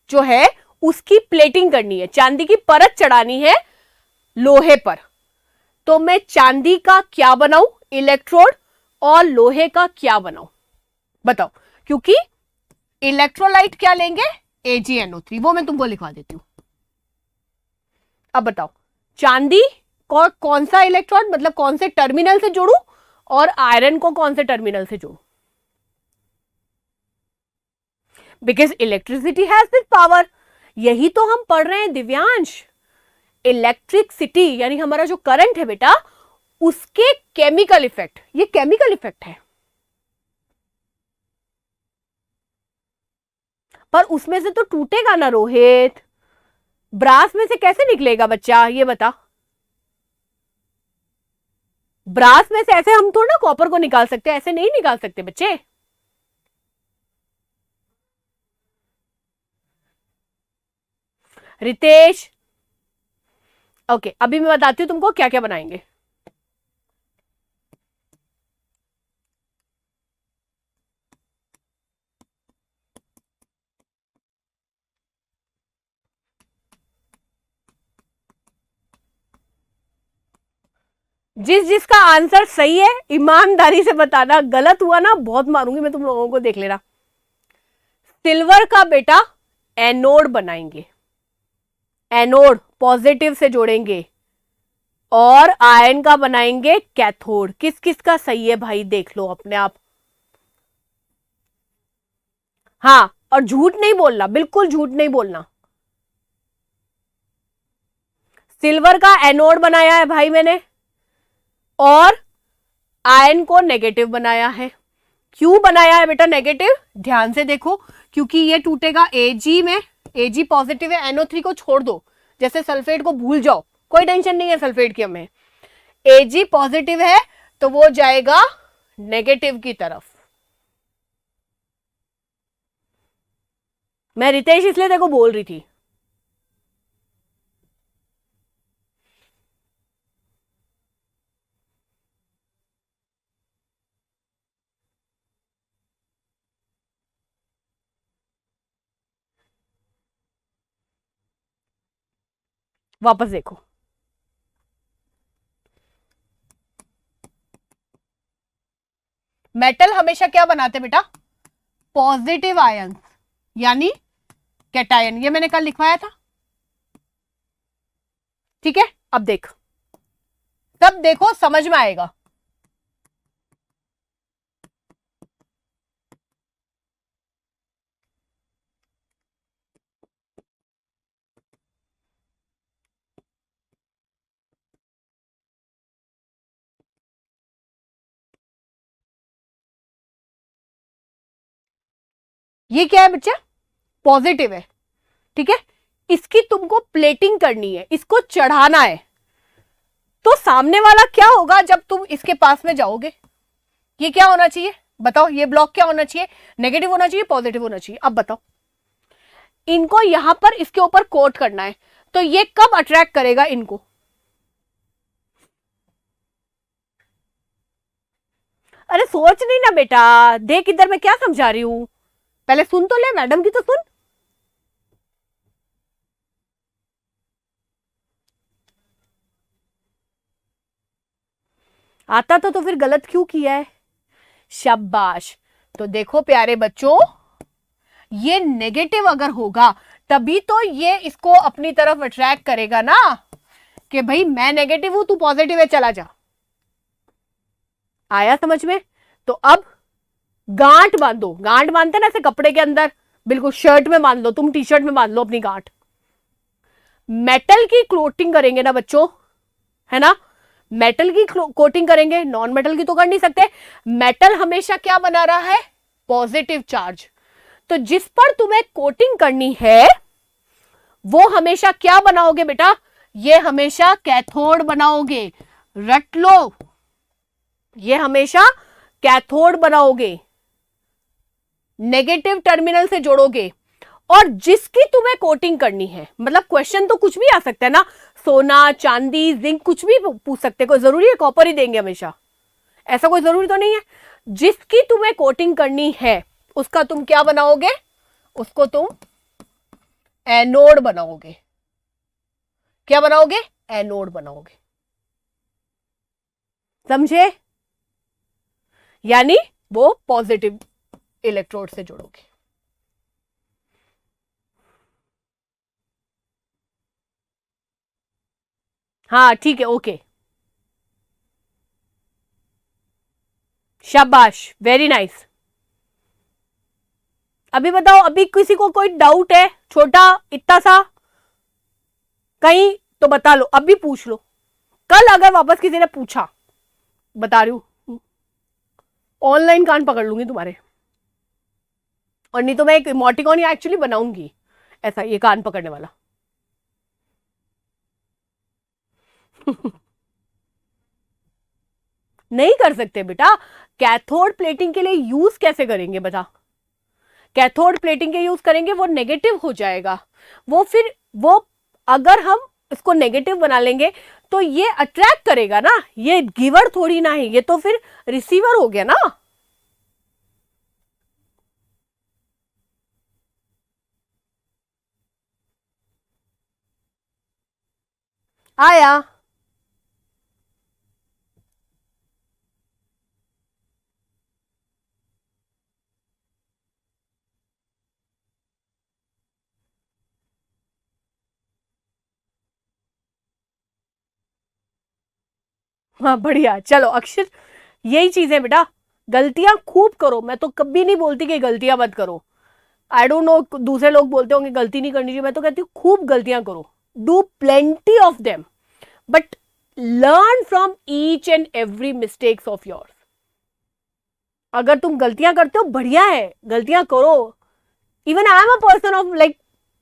[SPEAKER 1] जो है उसकी प्लेटिंग करनी है, चांदी की परत चढ़ानी है लोहे पर, तो मैं चांदी का क्या बनाऊं? इलेक्ट्रोड। और लोहे का क्या बनाऊं? बताओ, क्योंकि इलेक्ट्रोलाइट क्या लेंगे? AgNO3, वो मैं तुमको लिखवा देती हूं। अब बताओ, चांदी को कौन सा इलेक्ट्रॉन, मतलब कौन से टर्मिनल से जोड़ू, और आयरन को कौन से टर्मिनल से जोड़ू? Because electricity has this power. यही तो हम पढ़ रहे हैं दिव्यांश। इलेक्ट्रिसिटी यानी हमारा जो करंट है बेटा, उसके केमिकल इफेक्ट, ये केमिकल इफेक्ट है, पर उसमें से तो टूटेगा ना रोहित, ब्रास में से कैसे निकलेगा बच्चा, ये बता। ब्रास में से ऐसे हम थोड़ा ना कॉपर को निकाल सकते, ऐसे नहीं निकाल सकते बच्चे। रितेश, ओके, अभी मैं बताती हूं तुमको क्या क्या बनाएंगे। जिस जिसका आंसर सही है ईमानदारी से बताना, गलत हुआ ना बहुत मारूंगी मैं तुम लोगों को, देख लेना। सिल्वर का बेटा एनोड बनाएंगे, एनोड पॉजिटिव से जोड़ेंगे, और आयरन का बनाएंगे कैथोड। किस किस का सही है भाई, देख लो अपने आप। हाँ, और झूठ नहीं बोलना, बिल्कुल झूठ नहीं बोलना। सिल्वर का एनोड बनाया है भाई मैंने, और आयन को नेगेटिव बनाया है। क्यों बनाया है बेटा नेगेटिव? ध्यान से देखो, क्योंकि ये टूटेगा Ag में, Ag पॉजिटिव है, NO3 को छोड़ दो, जैसे सल्फेट को भूल जाओ, कोई टेंशन नहीं है सल्फेट की हमें। Ag पॉजिटिव है तो वो जाएगा नेगेटिव की तरफ। मैं रितेश इसलिए देखो बोल रही थी। वापस देखो, मेटल हमेशा क्या बनाते बेटा? पॉजिटिव आयन, यानी कैटायन। ये मैंने कल लिखवाया था, ठीक है? अब देख, सब देखो समझ में आएगा। ये क्या है बच्चा? पॉजिटिव है, ठीक है? इसकी तुमको प्लेटिंग करनी है, इसको चढ़ाना है। तो सामने वाला क्या होगा जब तुम इसके पास में जाओगे? ये क्या होना चाहिए बताओ? ये ब्लॉक क्या होना चाहिए? नेगेटिव होना चाहिए, पॉजिटिव होना चाहिए। अब बताओ, इनको यहां पर इसके ऊपर कोट करना है, तो ये कब अट्रैक्ट करेगा इनको? अरे सोच नहीं ना बेटा, देख इधर मैं क्या समझा रही हूं, पहले सुन तो ले, मैडम की तो सुन। आता तो फिर गलत क्यों किया है? शाबाश। तो देखो प्यारे बच्चों, ये नेगेटिव अगर होगा तभी तो ये इसको अपनी तरफ अट्रैक्ट करेगा ना, कि भाई मैं नेगेटिव हूं, तू पॉजिटिव है, चला जा। आया समझ में? तो अब गांठ बांधो, गांठ बांधते ना ऐसे कपड़े के अंदर, बिल्कुल शर्ट में बांध लो, तुम टी शर्ट में बांध लो अपनी गांठ। मेटल की कोटिंग करेंगे ना बच्चों, है ना, मेटल की कोटिंग करेंगे, नॉन मेटल की तो कर नहीं सकते। मेटल हमेशा क्या बना रहा है? Positive charge. तो जिस पर तुम्हें कोटिंग करनी है वो हमेशा क्या बनाओगे बेटा? ये हमेशा कैथोड बनाओगे, रट लो, ये हमेशा कैथोड बनाओगे, नेगेटिव टर्मिनल से जोड़ोगे। और जिसकी तुम्हें कोटिंग करनी है, मतलब क्वेश्चन तो कुछ भी आ सकता है ना, सोना, चांदी, जिंक, कुछ भी पूछ सकते, कोई जरूरी है कॉपर ही देंगे हमेशा? ऐसा कोई जरूरी तो नहीं है। जिसकी तुम्हें कोटिंग करनी है उसका तुम क्या बनाओगे? उसको तुम एनोड बनाओगे। क्या बनाओगे? एनोड बनाओगे। समझे? यानी वो पॉजिटिव इलेक्ट्रोड से जोड़ोगे। हाँ ठीक है, ओके, शाबाश, वेरी नाइस। अभी बताओ, अभी किसी को कोई डाउट है छोटा इतना सा कहीं, तो बता लो, अभी पूछ लो। कल अगर वापस किसी ने पूछा, बता रही हूं, ऑनलाइन कान पकड़ लूंगी तुम्हारे। और नहीं तो मैं एक इमोटिकॉन ही एक्चुअली बनाऊंगी ऐसा, ये कान पकड़ने वाला। नहीं कर सकते बेटा। कैथोड प्लेटिंग के लिए यूज कैसे करेंगे बता? कैथोड प्लेटिंग के यूज करेंगे वो नेगेटिव हो जाएगा, वो फिर वो अगर हम इसको नेगेटिव बना लेंगे तो ये अट्रैक्ट करेगा ना, ये गिवर थोड़ी ना है, ये तो फिर रिसीवर हो गया ना। आया? हाँ बढ़िया, चलो अक्षर, यही चीज है बेटा, गलतियां खूब करो। मैं तो कभी नहीं बोलती कि गलतियां मत करो। आई डोंट नो, दूसरे लोग बोलते होंगे गलती नहीं करनी चाहिए, मैं तो कहती हूँ खूब गलतियां करो, do plenty of them, but learn from each and every mistakes of yours. अगर तुम गलतियां करते हो बढ़िया है, गलतियां करो। Even I am a person of like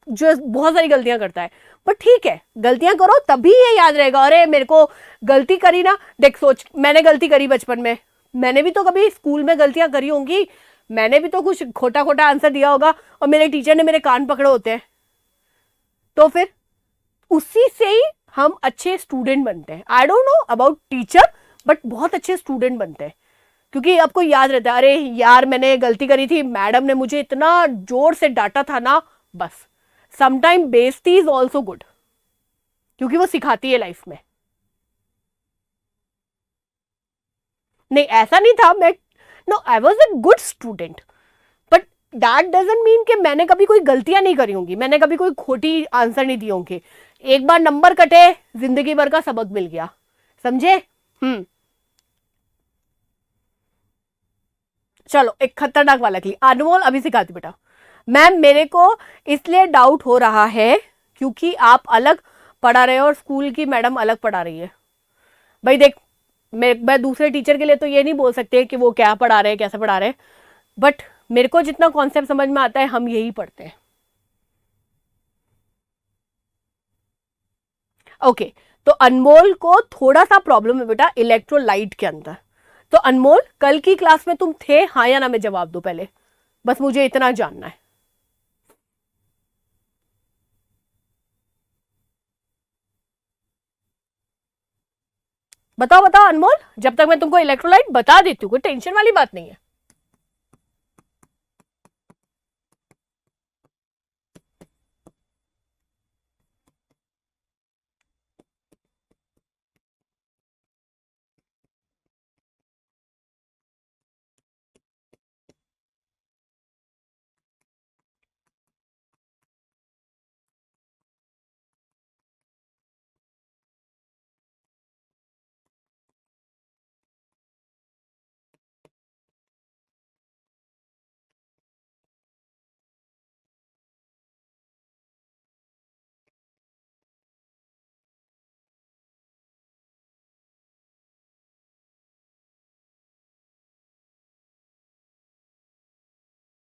[SPEAKER 1] जो बहुत सारी गलतियां करता है, पर ठीक है, गलतियां करो तभी ये याद रहेगा। अरे मेरे को गलती करी ना, देख सोच, मैंने गलती करी बचपन में, मैंने भी तो कभी स्कूल में गलतियां करी होंगी, मैंने भी तो कुछ खोटा खोटा आंसर दिया होगा और मेरे टीचर ने मेरे कान पकड़े होते हैं, तो फिर उसी से ही हम अच्छे स्टूडेंट बनते हैं। I don't know about teacher, but बहुत अच्छे स्टूडेंट बनते हैं, क्योंकि आपको याद रहता है, अरे यार मैंने गलती करी थी, मैडम ने मुझे इतना जोर से डांटा था ना, बस। समटाइम बेइज्जती इज ऑल्सो गुड, क्योंकि वो सिखाती है लाइफ में। नहीं ऐसा नहीं था, मैं, no I was a good student, but that doesn't mean कि मैंने कभी कोई गलतियां नहीं करी होंगी, मैंने कभी कोई खोटी आंसर नहीं दिए होंगे। एक बार नंबर कटे, जिंदगी भर का सबक मिल गया। समझे? चलो एक खतरनाक वाला के लिए अनमोल अभी सिखाती बेटा। मैम मेरे को इसलिए डाउट हो रहा है क्योंकि आप अलग पढ़ा रहे हो और स्कूल की मैडम अलग पढ़ा रही है। भाई देख, मैं दूसरे टीचर के लिए तो ये नहीं बोल सकते कि वो क्या पढ़ा रहे हैं, कैसे पढ़ा रहे हैं, बट मेरे को जितना कॉन्सेप्ट समझ में आता है हम यही पढ़ते हैं। ओके, तो अनमोल को थोड़ा सा प्रॉब्लम है बेटा इलेक्ट्रोलाइट के अंदर। तो अनमोल कल की क्लास में तुम थे, हाँ या ना में जवाब दो पहले, बस मुझे इतना जानना है। बताओ बताओ अनमोल, जब तक मैं तुमको इलेक्ट्रोलाइट बता देती हूँ, कोई टेंशन वाली बात नहीं है।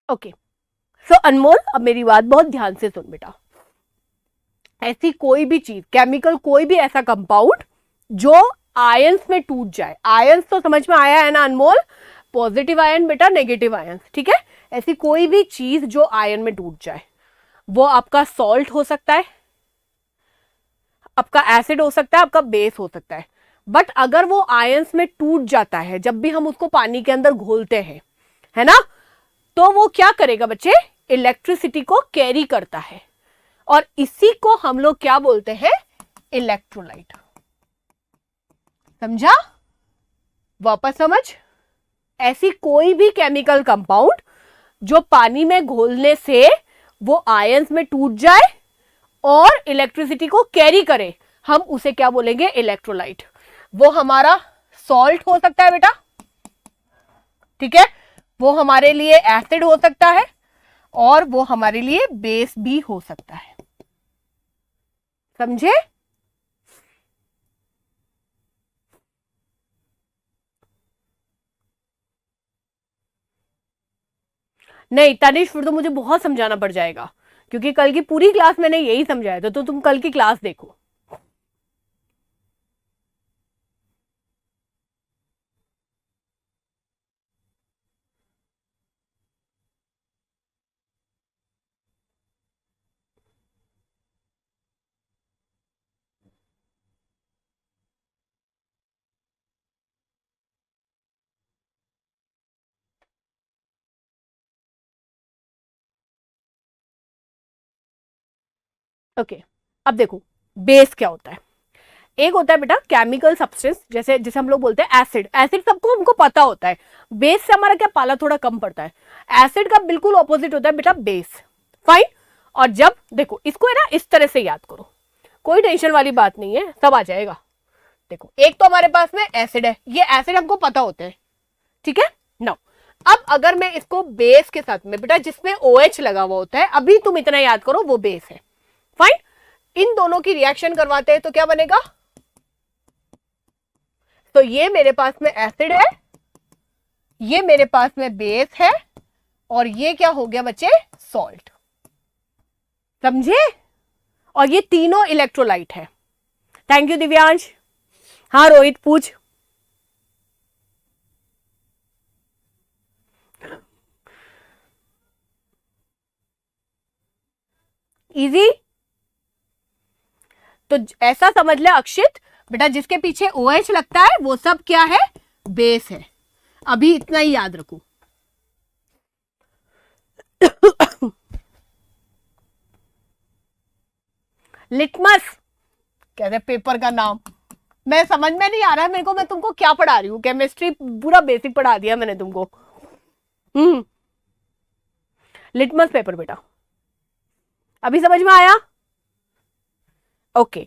[SPEAKER 1] ओके, सो अनमोल अब मेरी बात बहुत ध्यान से सुन बेटा। ऐसी कोई भी चीज, केमिकल, कोई भी ऐसा कंपाउंड जो आयंस में टूट जाए, आयंस तो समझ में आया है ना अनमोल, पॉजिटिव आयन बेटा, नेगेटिव आयंस, ठीक है। ऐसी कोई भी चीज जो आयन में टूट जाए, वो आपका सॉल्ट हो सकता है, आपका एसिड हो सकता है, आपका बेस हो सकता है। बट अगर वो आयंस में टूट जाता है जब भी हम उसको पानी के अंदर घोलते हैं, है ना, तो वो क्या करेगा बच्चे, इलेक्ट्रिसिटी को कैरी करता है, और इसी को हम लोग क्या बोलते हैं, इलेक्ट्रोलाइट। समझा? वापस समझ। ऐसी कोई भी केमिकल कंपाउंड जो पानी में घोलने से वो आयंस में टूट जाए और इलेक्ट्रिसिटी को कैरी करे, हम उसे क्या बोलेंगे, इलेक्ट्रोलाइट। वो हमारा सॉल्ट हो सकता है बेटा, ठीक है, वो हमारे लिए एसिड हो सकता है, और वो हमारे लिए बेस भी हो सकता है। समझे? नहीं तनिष, फिर तो मुझे बहुत समझाना पड़ जाएगा, क्योंकि कल की पूरी क्लास मैंने यही समझाया था, तो तुम कल की क्लास देखो। ओके, अब देखो बेस क्या होता है। एक होता है बेटा केमिकल सब्सटेंस, जैसे जैसे हम लोग बोलते हैं एसिड, एसिड सबको हमको पता होता है। बेस से हमारा क्या पाला थोड़ा कम पड़ता है। एसिड का बिल्कुल ऑपोजिट होता है बेटा बेस। फाइन। और जब देखो इसको है ना इस तरह से याद करो, कोई टेंशन वाली बात नहीं है, सब आ जाएगा। देखो एक तो हमारे पास में एसिड है, ये एसिड हमको पता होते हैं, ठीक है ना। अब अगर मैं इसको बेस के साथ में बेटा जिसमें OH लगा हुआ होता है, अभी तुम इतना याद करो वो बेस है। फाइन। इन दोनों की रिएक्शन करवाते हैं तो क्या बनेगा, तो ये मेरे पास में एसिड है, ये मेरे पास में बेस है, और ये क्या हो गया बच्चे, सॉल्ट। समझे? और ये तीनों इलेक्ट्रोलाइट है। Thank you Divyansh. हाँ रोहित पूछ। इजी। तो ऐसा समझ ले अक्षित बेटा, जिसके पीछे OH लगता है वो सब क्या है, बेस है। अभी इतना ही याद रखो। लिटमस कहते पेपर का नाम, मैं समझ में नहीं आ रहा है मेरे को, मैं तुमको क्या पढ़ा रही हूँ, केमिस्ट्री पूरा बेसिक पढ़ा दिया मैंने तुमको। लिटमस पेपर बेटा, अभी समझ में आया? ओके।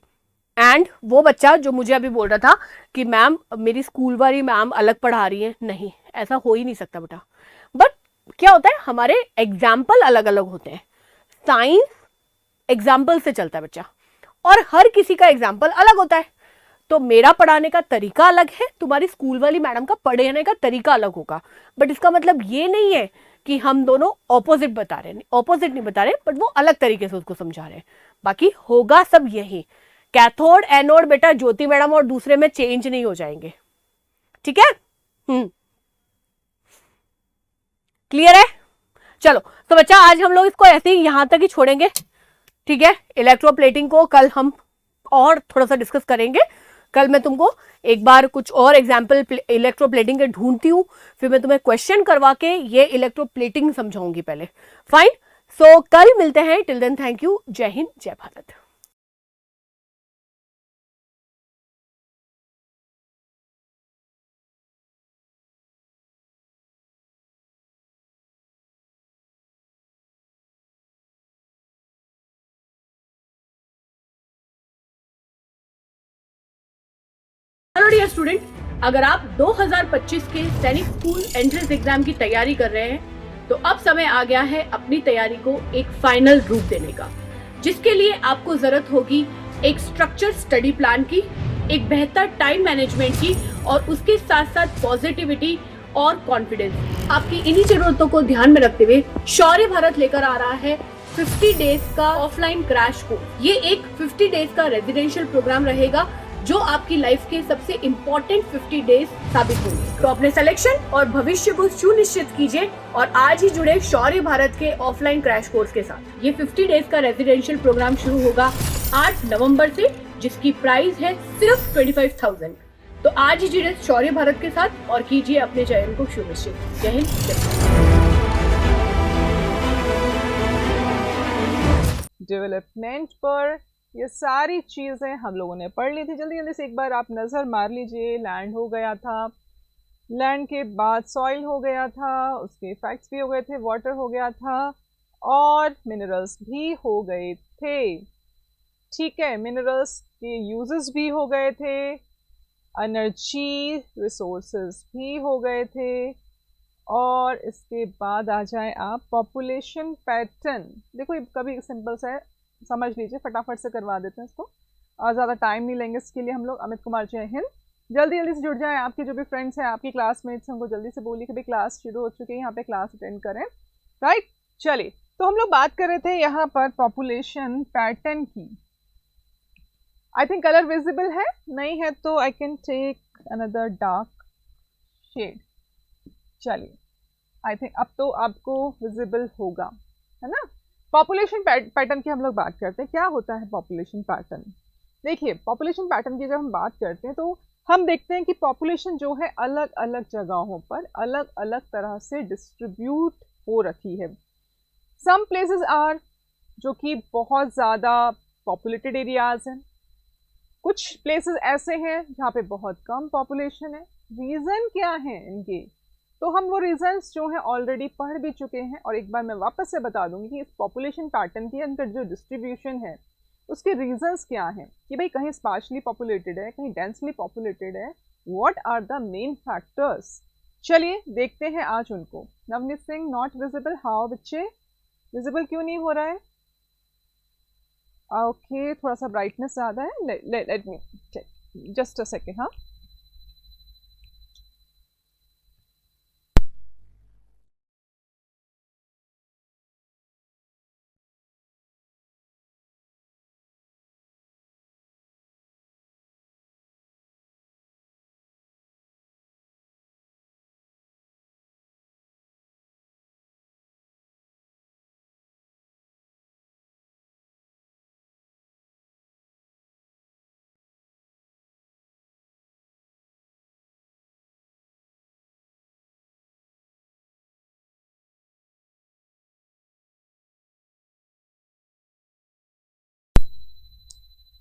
[SPEAKER 1] एंड वो बच्चा जो मुझे अभी बोल रहा था कि मैम मेरी स्कूल वाली मैम अलग पढ़ा रही है, नहीं ऐसा हो ही नहीं सकता बेटा। बट क्या होता है, हमारे एग्जाम्पल अलग अलग होते हैं। साइंस एग्जाम्पल से चलता है बच्चा, और हर किसी का एग्जाम्पल अलग होता है। तो मेरा पढ़ाने का तरीका अलग है, तुम्हारी स्कूल वाली मैडम का पढ़ाने का तरीका अलग होगा। बट इसका मतलब ये नहीं है कि हम दोनों ऑपोजिट बता रहे हैं, ऑपोजिट नहीं बता रहे, बट वो अलग तरीके से उसको समझा रहे हैं। बाकी होगा सब यही, कैथोड एनोड बेटा ज्योति मैडम और दूसरे में चेंज नहीं हो जाएंगे, ठीक है? क्लियर है? चलो तो बच्चा आज हम लोग इसको ऐसे ही यहां तक ही छोड़ेंगे, ठीक है? इलेक्ट्रोप्लेटिंग को कल हम और थोड़ा सा डिस्कस करेंगे। कल मैं तुमको एक बार कुछ और एग्जाम्पल इलेक्ट्रोप्लेटिंग के ढूंढती हूँ, फिर मैं तुम्हें क्वेश्चन करवा के ये इलेक्ट्रोप्लेटिंग समझाऊंगी पहले। फाइन। सो कल मिलते हैं। Till then thank you. जय हिंद, जय भारत। हेलो डियर स्टूडेंट, अगर आप 2025 के सैनिक स्कूल एंट्रेंस एग्जाम की तैयारी कर रहे हैं तो अब समय आ गया है अपनी तैयारी को एक फाइनल रूप देने का, जिसके लिए आपको जरूरत होगी एक स्ट्रक्चर स्टडी प्लान की, एक बेहतर टाइम मैनेजमेंट की, और उसके साथ साथ पॉजिटिविटी और कॉन्फिडेंस। आपकी इन्हीं जरूरतों को ध्यान में रखते हुए शौर्य भारत लेकर आ रहा है 50 डेज का ऑफलाइन क्रैश कोर्स। ये एक 50 डेज का रेजिडेंशियल प्रोग्राम रहेगा जो आपकी लाइफ के सबसे इम्पोर्टेंट 50 डेज साबित होंगे। तो अपने सिलेक्शन और भविष्य को सुनिश्चित कीजिए और आज ही जुड़े शौर्य भारत के ऑफलाइन क्रैश कोर्स के साथ। ये 50 डेज का रेजिडेंशियल प्रोग्राम शुरू होगा 8 नवंबर से, जिसकी प्राइस है सिर्फ 25,000। तो आज ही जुड़े शौर्य भारत के साथ और कीजिए अपने चयन को सुनिश्चित। जय हिंद, जय भारत।
[SPEAKER 4] डेवलपमेंट पर ये सारी चीज़ें हम लोगों ने पढ़ ली थी। जल्दी जल्दी से एक बार आप नज़र मार लीजिए। लैंड हो गया था, लैंड के बाद सॉइल हो गया था, उसके इफेक्ट्स भी हो गए थे, वाटर हो गया था और मिनरल्स भी हो गए थे। ठीक है, मिनरल्स के यूजेस भी हो गए थे, एनर्जी रिसोर्सेज भी हो गए थे और इसके बाद आ जाए आप पॉपुलेशन पैटर्न। देखो ये कभी सिंपल सा है, समझ लीजिए, फटाफट से करवा देते हैं इसको और ज़्यादा टाइम नहीं लेंगे इसके लिए हम लोग। अमित कुमार जय हिंद। जल्दी जल्दी से जुड़ जाएं, आपके जो भी फ्रेंड्स हैं, आपकी क्लासमेट्स हैं, उनको जल्दी से बोलिए कि भाई क्लास शुरू हो चुकी है, यहाँ पे क्लास अटेंड करें। राइट, चलिए, तो हम लोग बात कर रहे थे यहाँ पर पॉपुलेशन पैटर्न की। आई थिंक कलर विजिबल है, नहीं है तो I can take another dark shade. चलिए, आई थिंक अब तो आपको विजिबल होगा, है ना। पॉपुलेशन पैटर्न की हम लोग बात करते हैं। क्या होता है पॉपुलेशन पैटर्न? देखिए, पॉपुलेशन पैटर्न की जब हम बात करते हैं तो हम देखते हैं कि पॉपुलेशन जो है अलग अलग जगहों पर अलग अलग तरह से डिस्ट्रीब्यूट हो रखी है। सम प्लेसेस आर जो कि बहुत ज़्यादा पॉपुलेटेड एरियाज हैं, कुछ प्लेसेस ऐसे हैं जहाँ पे बहुत कम पॉपुलेशन है। रीज़न क्या है इनके? तो हम वो रीजंस जो हैं ऑलरेडी पढ़ भी चुके हैं और एक बार मैं वापस से बता दूंगी कि इस पॉपुलेशन पैटर्न के अंदर जो डिस्ट्रीब्यूशन है उसके रीजंस क्या हैं कि भाई कहीं स्पार्सली पॉपुलेटेड है, कहीं डेंसली पॉपुलेटेड है। What are the main factors? चलिए देखते हैं आज उनको। Navneet Singh, not visible. How बच्चे, विजिबल क्यों नहीं हो रहा है? ओके, थोड़ा सा ब्राइटनेस ज़्यादा है। Let me check, just a second. हाँ,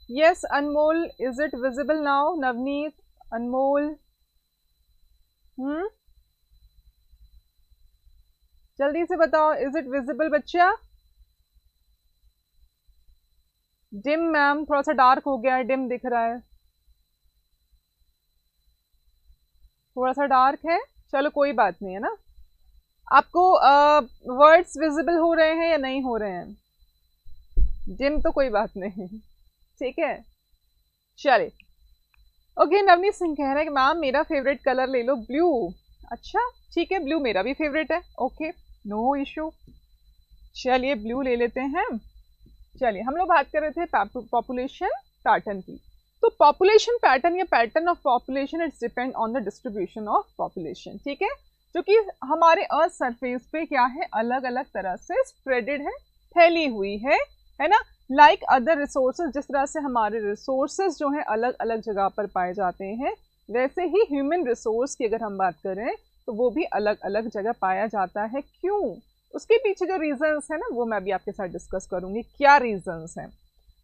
[SPEAKER 4] yes, Anmol, is it visible now? Navneet, Anmol, जल्दी से बताओ, इज इट विजिबल बच्चा? डिम मैम, थोड़ा सा डार्क हो गया है, डिम दिख रहा है, थोड़ा सा डार्क है। चलो कोई बात नहीं है ना। आपको वर्ड्स विजिबल हो रहे हैं या नहीं हो रहे हैं? डिम तो कोई बात नहीं, ठीक है। चलिए, ओके, नवनीत सिंह कह रहे हैं कि मैम मेरा फेवरेट कलर ले लो, ब्लू। अच्छा ठीक है, ब्लू मेरा भी फेवरेट है। Okay, no issue. चलिए ब्लू ले लेते हैं। चलिए, हम लोग बात कर रहे थे पॉपुलेशन पैटर्न की। तो पॉपुलेशन पैटर्न या pattern of population it's depend on the distribution of population, ठीक है, जो कि हमारे अर्थ सरफेस पे क्या है, अलग अलग तरह से स्प्रेडेड है, फैली हुई है ना। लाइक अदर रिसोर्सेज, जिस तरह से हमारे रिसोर्सेज जो हैं अलग अलग जगह पर पाए जाते हैं, वैसे ही ह्यूमन रिसोर्स की अगर हम बात करें तो वो भी अलग अलग जगह पाया जाता है। क्यों? उसके पीछे जो रीजंस है ना वो मैं भी आपके साथ डिस्कस करूंगी, क्या रीजंस हैं।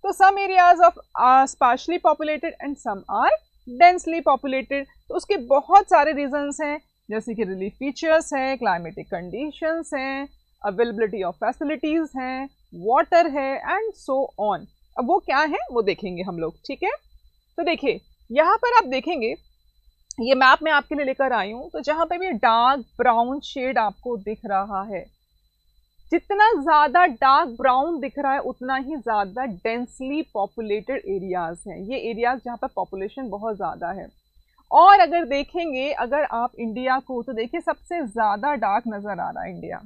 [SPEAKER 4] तो some areas of are sparsely populated and some are densely populated. तो उसके बहुत सारे रीजंस हैं, जैसे कि रिलीफ फीचर्स हैं, क्लाइमेटिक कंडीशंस हैं, अवेलेबिलिटी ऑफ फैसिलिटीज हैं, वाटर है एंड सो ऑन। अब वो क्या है वो देखेंगे हम लोग, ठीक है। तो देखिए यहाँ पर आप देखेंगे, ये मैप मैं आपके लिए लेकर आई हूँ, तो जहाँ पे भी डार्क ब्राउन शेड आपको दिख रहा है, जितना ज्यादा डार्क ब्राउन दिख रहा है उतना ही ज्यादा डेंसली पॉपुलेटेड एरियाज हैं। ये एरियाज जहाँ पर पॉपुलेशन बहुत ज्यादा है। और अगर देखेंगे अगर आप इंडिया को, तो देखिए सबसे ज्यादा डार्क नजर आ रहा है इंडिया,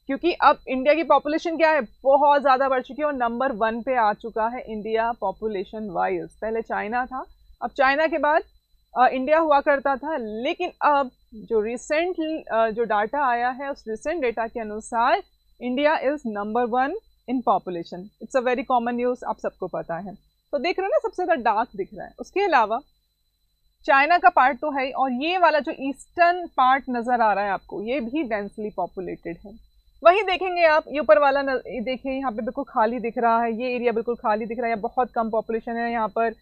[SPEAKER 4] क्योंकि अब इंडिया की पॉपुलेशन क्या है, बहुत ज्यादा बढ़ चुकी है और नंबर 1 पे आ चुका है इंडिया पॉपुलेशन वाइज। पहले चाइना था, अब चाइना के बाद इंडिया हुआ करता था, लेकिन अब जो रिसेंट जो डाटा आया है उस रिसेंट डेटा के अनुसार India is number 1 in population. It's a very common news, आप सबको पता है। तो देख रहे हो ना, सबसे ज्यादा डार्क दिख रहा है। उसके अलावा चाइना का पार्ट तो है, और ये वाला जो ईस्टर्न पार्ट नजर आ रहा है आपको, ये भी डेंसली पॉपुलेटेड है। वही देखेंगे आप, ये ऊपर वाला देखिए, यहाँ पे बिल्कुल खाली दिख रहा है, ये एरिया बिल्कुल खाली दिख रहा है, बहुत कम पॉपुलेशन है यहाँ पर।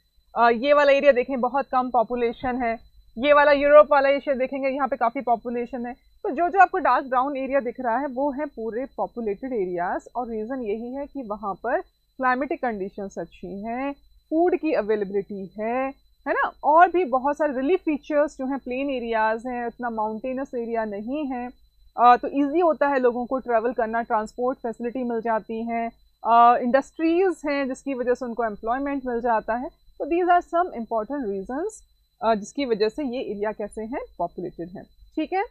[SPEAKER 4] ये वाला एरिया देखें, बहुत कम पॉपुलेशन है। ये वाला यूरोप वाला एशिया देखेंगे, यहाँ पे काफी पॉपुलेशन है। तो जो जो आपको डार्क ब्राउन एरिया दिख रहा है वो है पूरे पॉपुलेटेड एरियाज, और रीजन यही है कि वहां पर क्लाइमेटिक कंडीशंस अच्छी हैं, फूड की अवेलेबिलिटी है ना, और भी बहुत सारे रिलीफ फीचर्स जो हैं, प्लेन एरियाज हैं, उतना माउंटेनस एरिया नहीं है, तो इजी होता है लोगों को ट्रैवल करना, ट्रांसपोर्ट फैसिलिटी मिल जाती हैं, इंडस्ट्रीज हैं जिसकी वजह से उनको एम्प्लॉयमेंट मिल जाता है। तो these are some important reasons जिसकी वजह से ये एरिया कैसे हैं, पॉपुलेटेड है। ठीक है,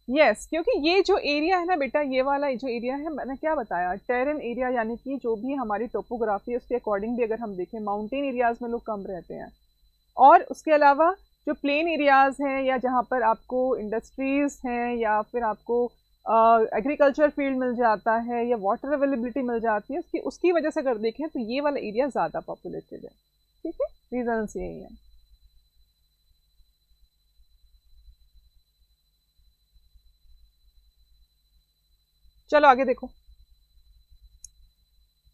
[SPEAKER 4] यस, क्योंकि ये जो एरिया है ना बेटा, ये वाला जो एरिया है, मैंने क्या बताया, टेरेन एरिया, यानी कि जो भी हमारी टोपोग्राफी है उसके अकॉर्डिंग भी अगर हम देखें, माउंटेन एरियाज में लोग कम रहते हैं, और उसके अलावा जो प्लेन एरियाज हैं या जहाँ पर आपको इंडस्ट्रीज हैं या फिर आपको एग्रीकल्चर फील्ड मिल जाता है या वाटर अवेलेबिलिटी मिल जाती है, उसकी वजह से अगर देखें तो ये वाला एरिया ज़्यादा पॉपुलेटेड है। ठीक है, रीजंस यही है। चलो आगे देखो,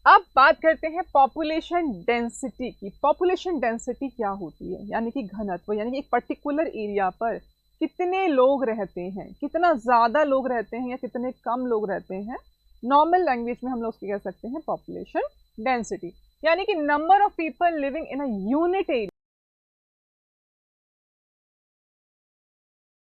[SPEAKER 4] अब बात करते हैं पॉपुलेशन डेंसिटी की। पॉपुलेशन डेंसिटी क्या होती है, यानी कि घनत्व, यानी कि एक पर्टिकुलर एरिया पर कितने लोग रहते हैं, कितना ज्यादा लोग रहते हैं या कितने कम लोग रहते हैं। नॉर्मल लैंग्वेज में हम लोग उसको कह सकते हैं पॉपुलेशन डेंसिटी, यानी कि number of people living in a unit area.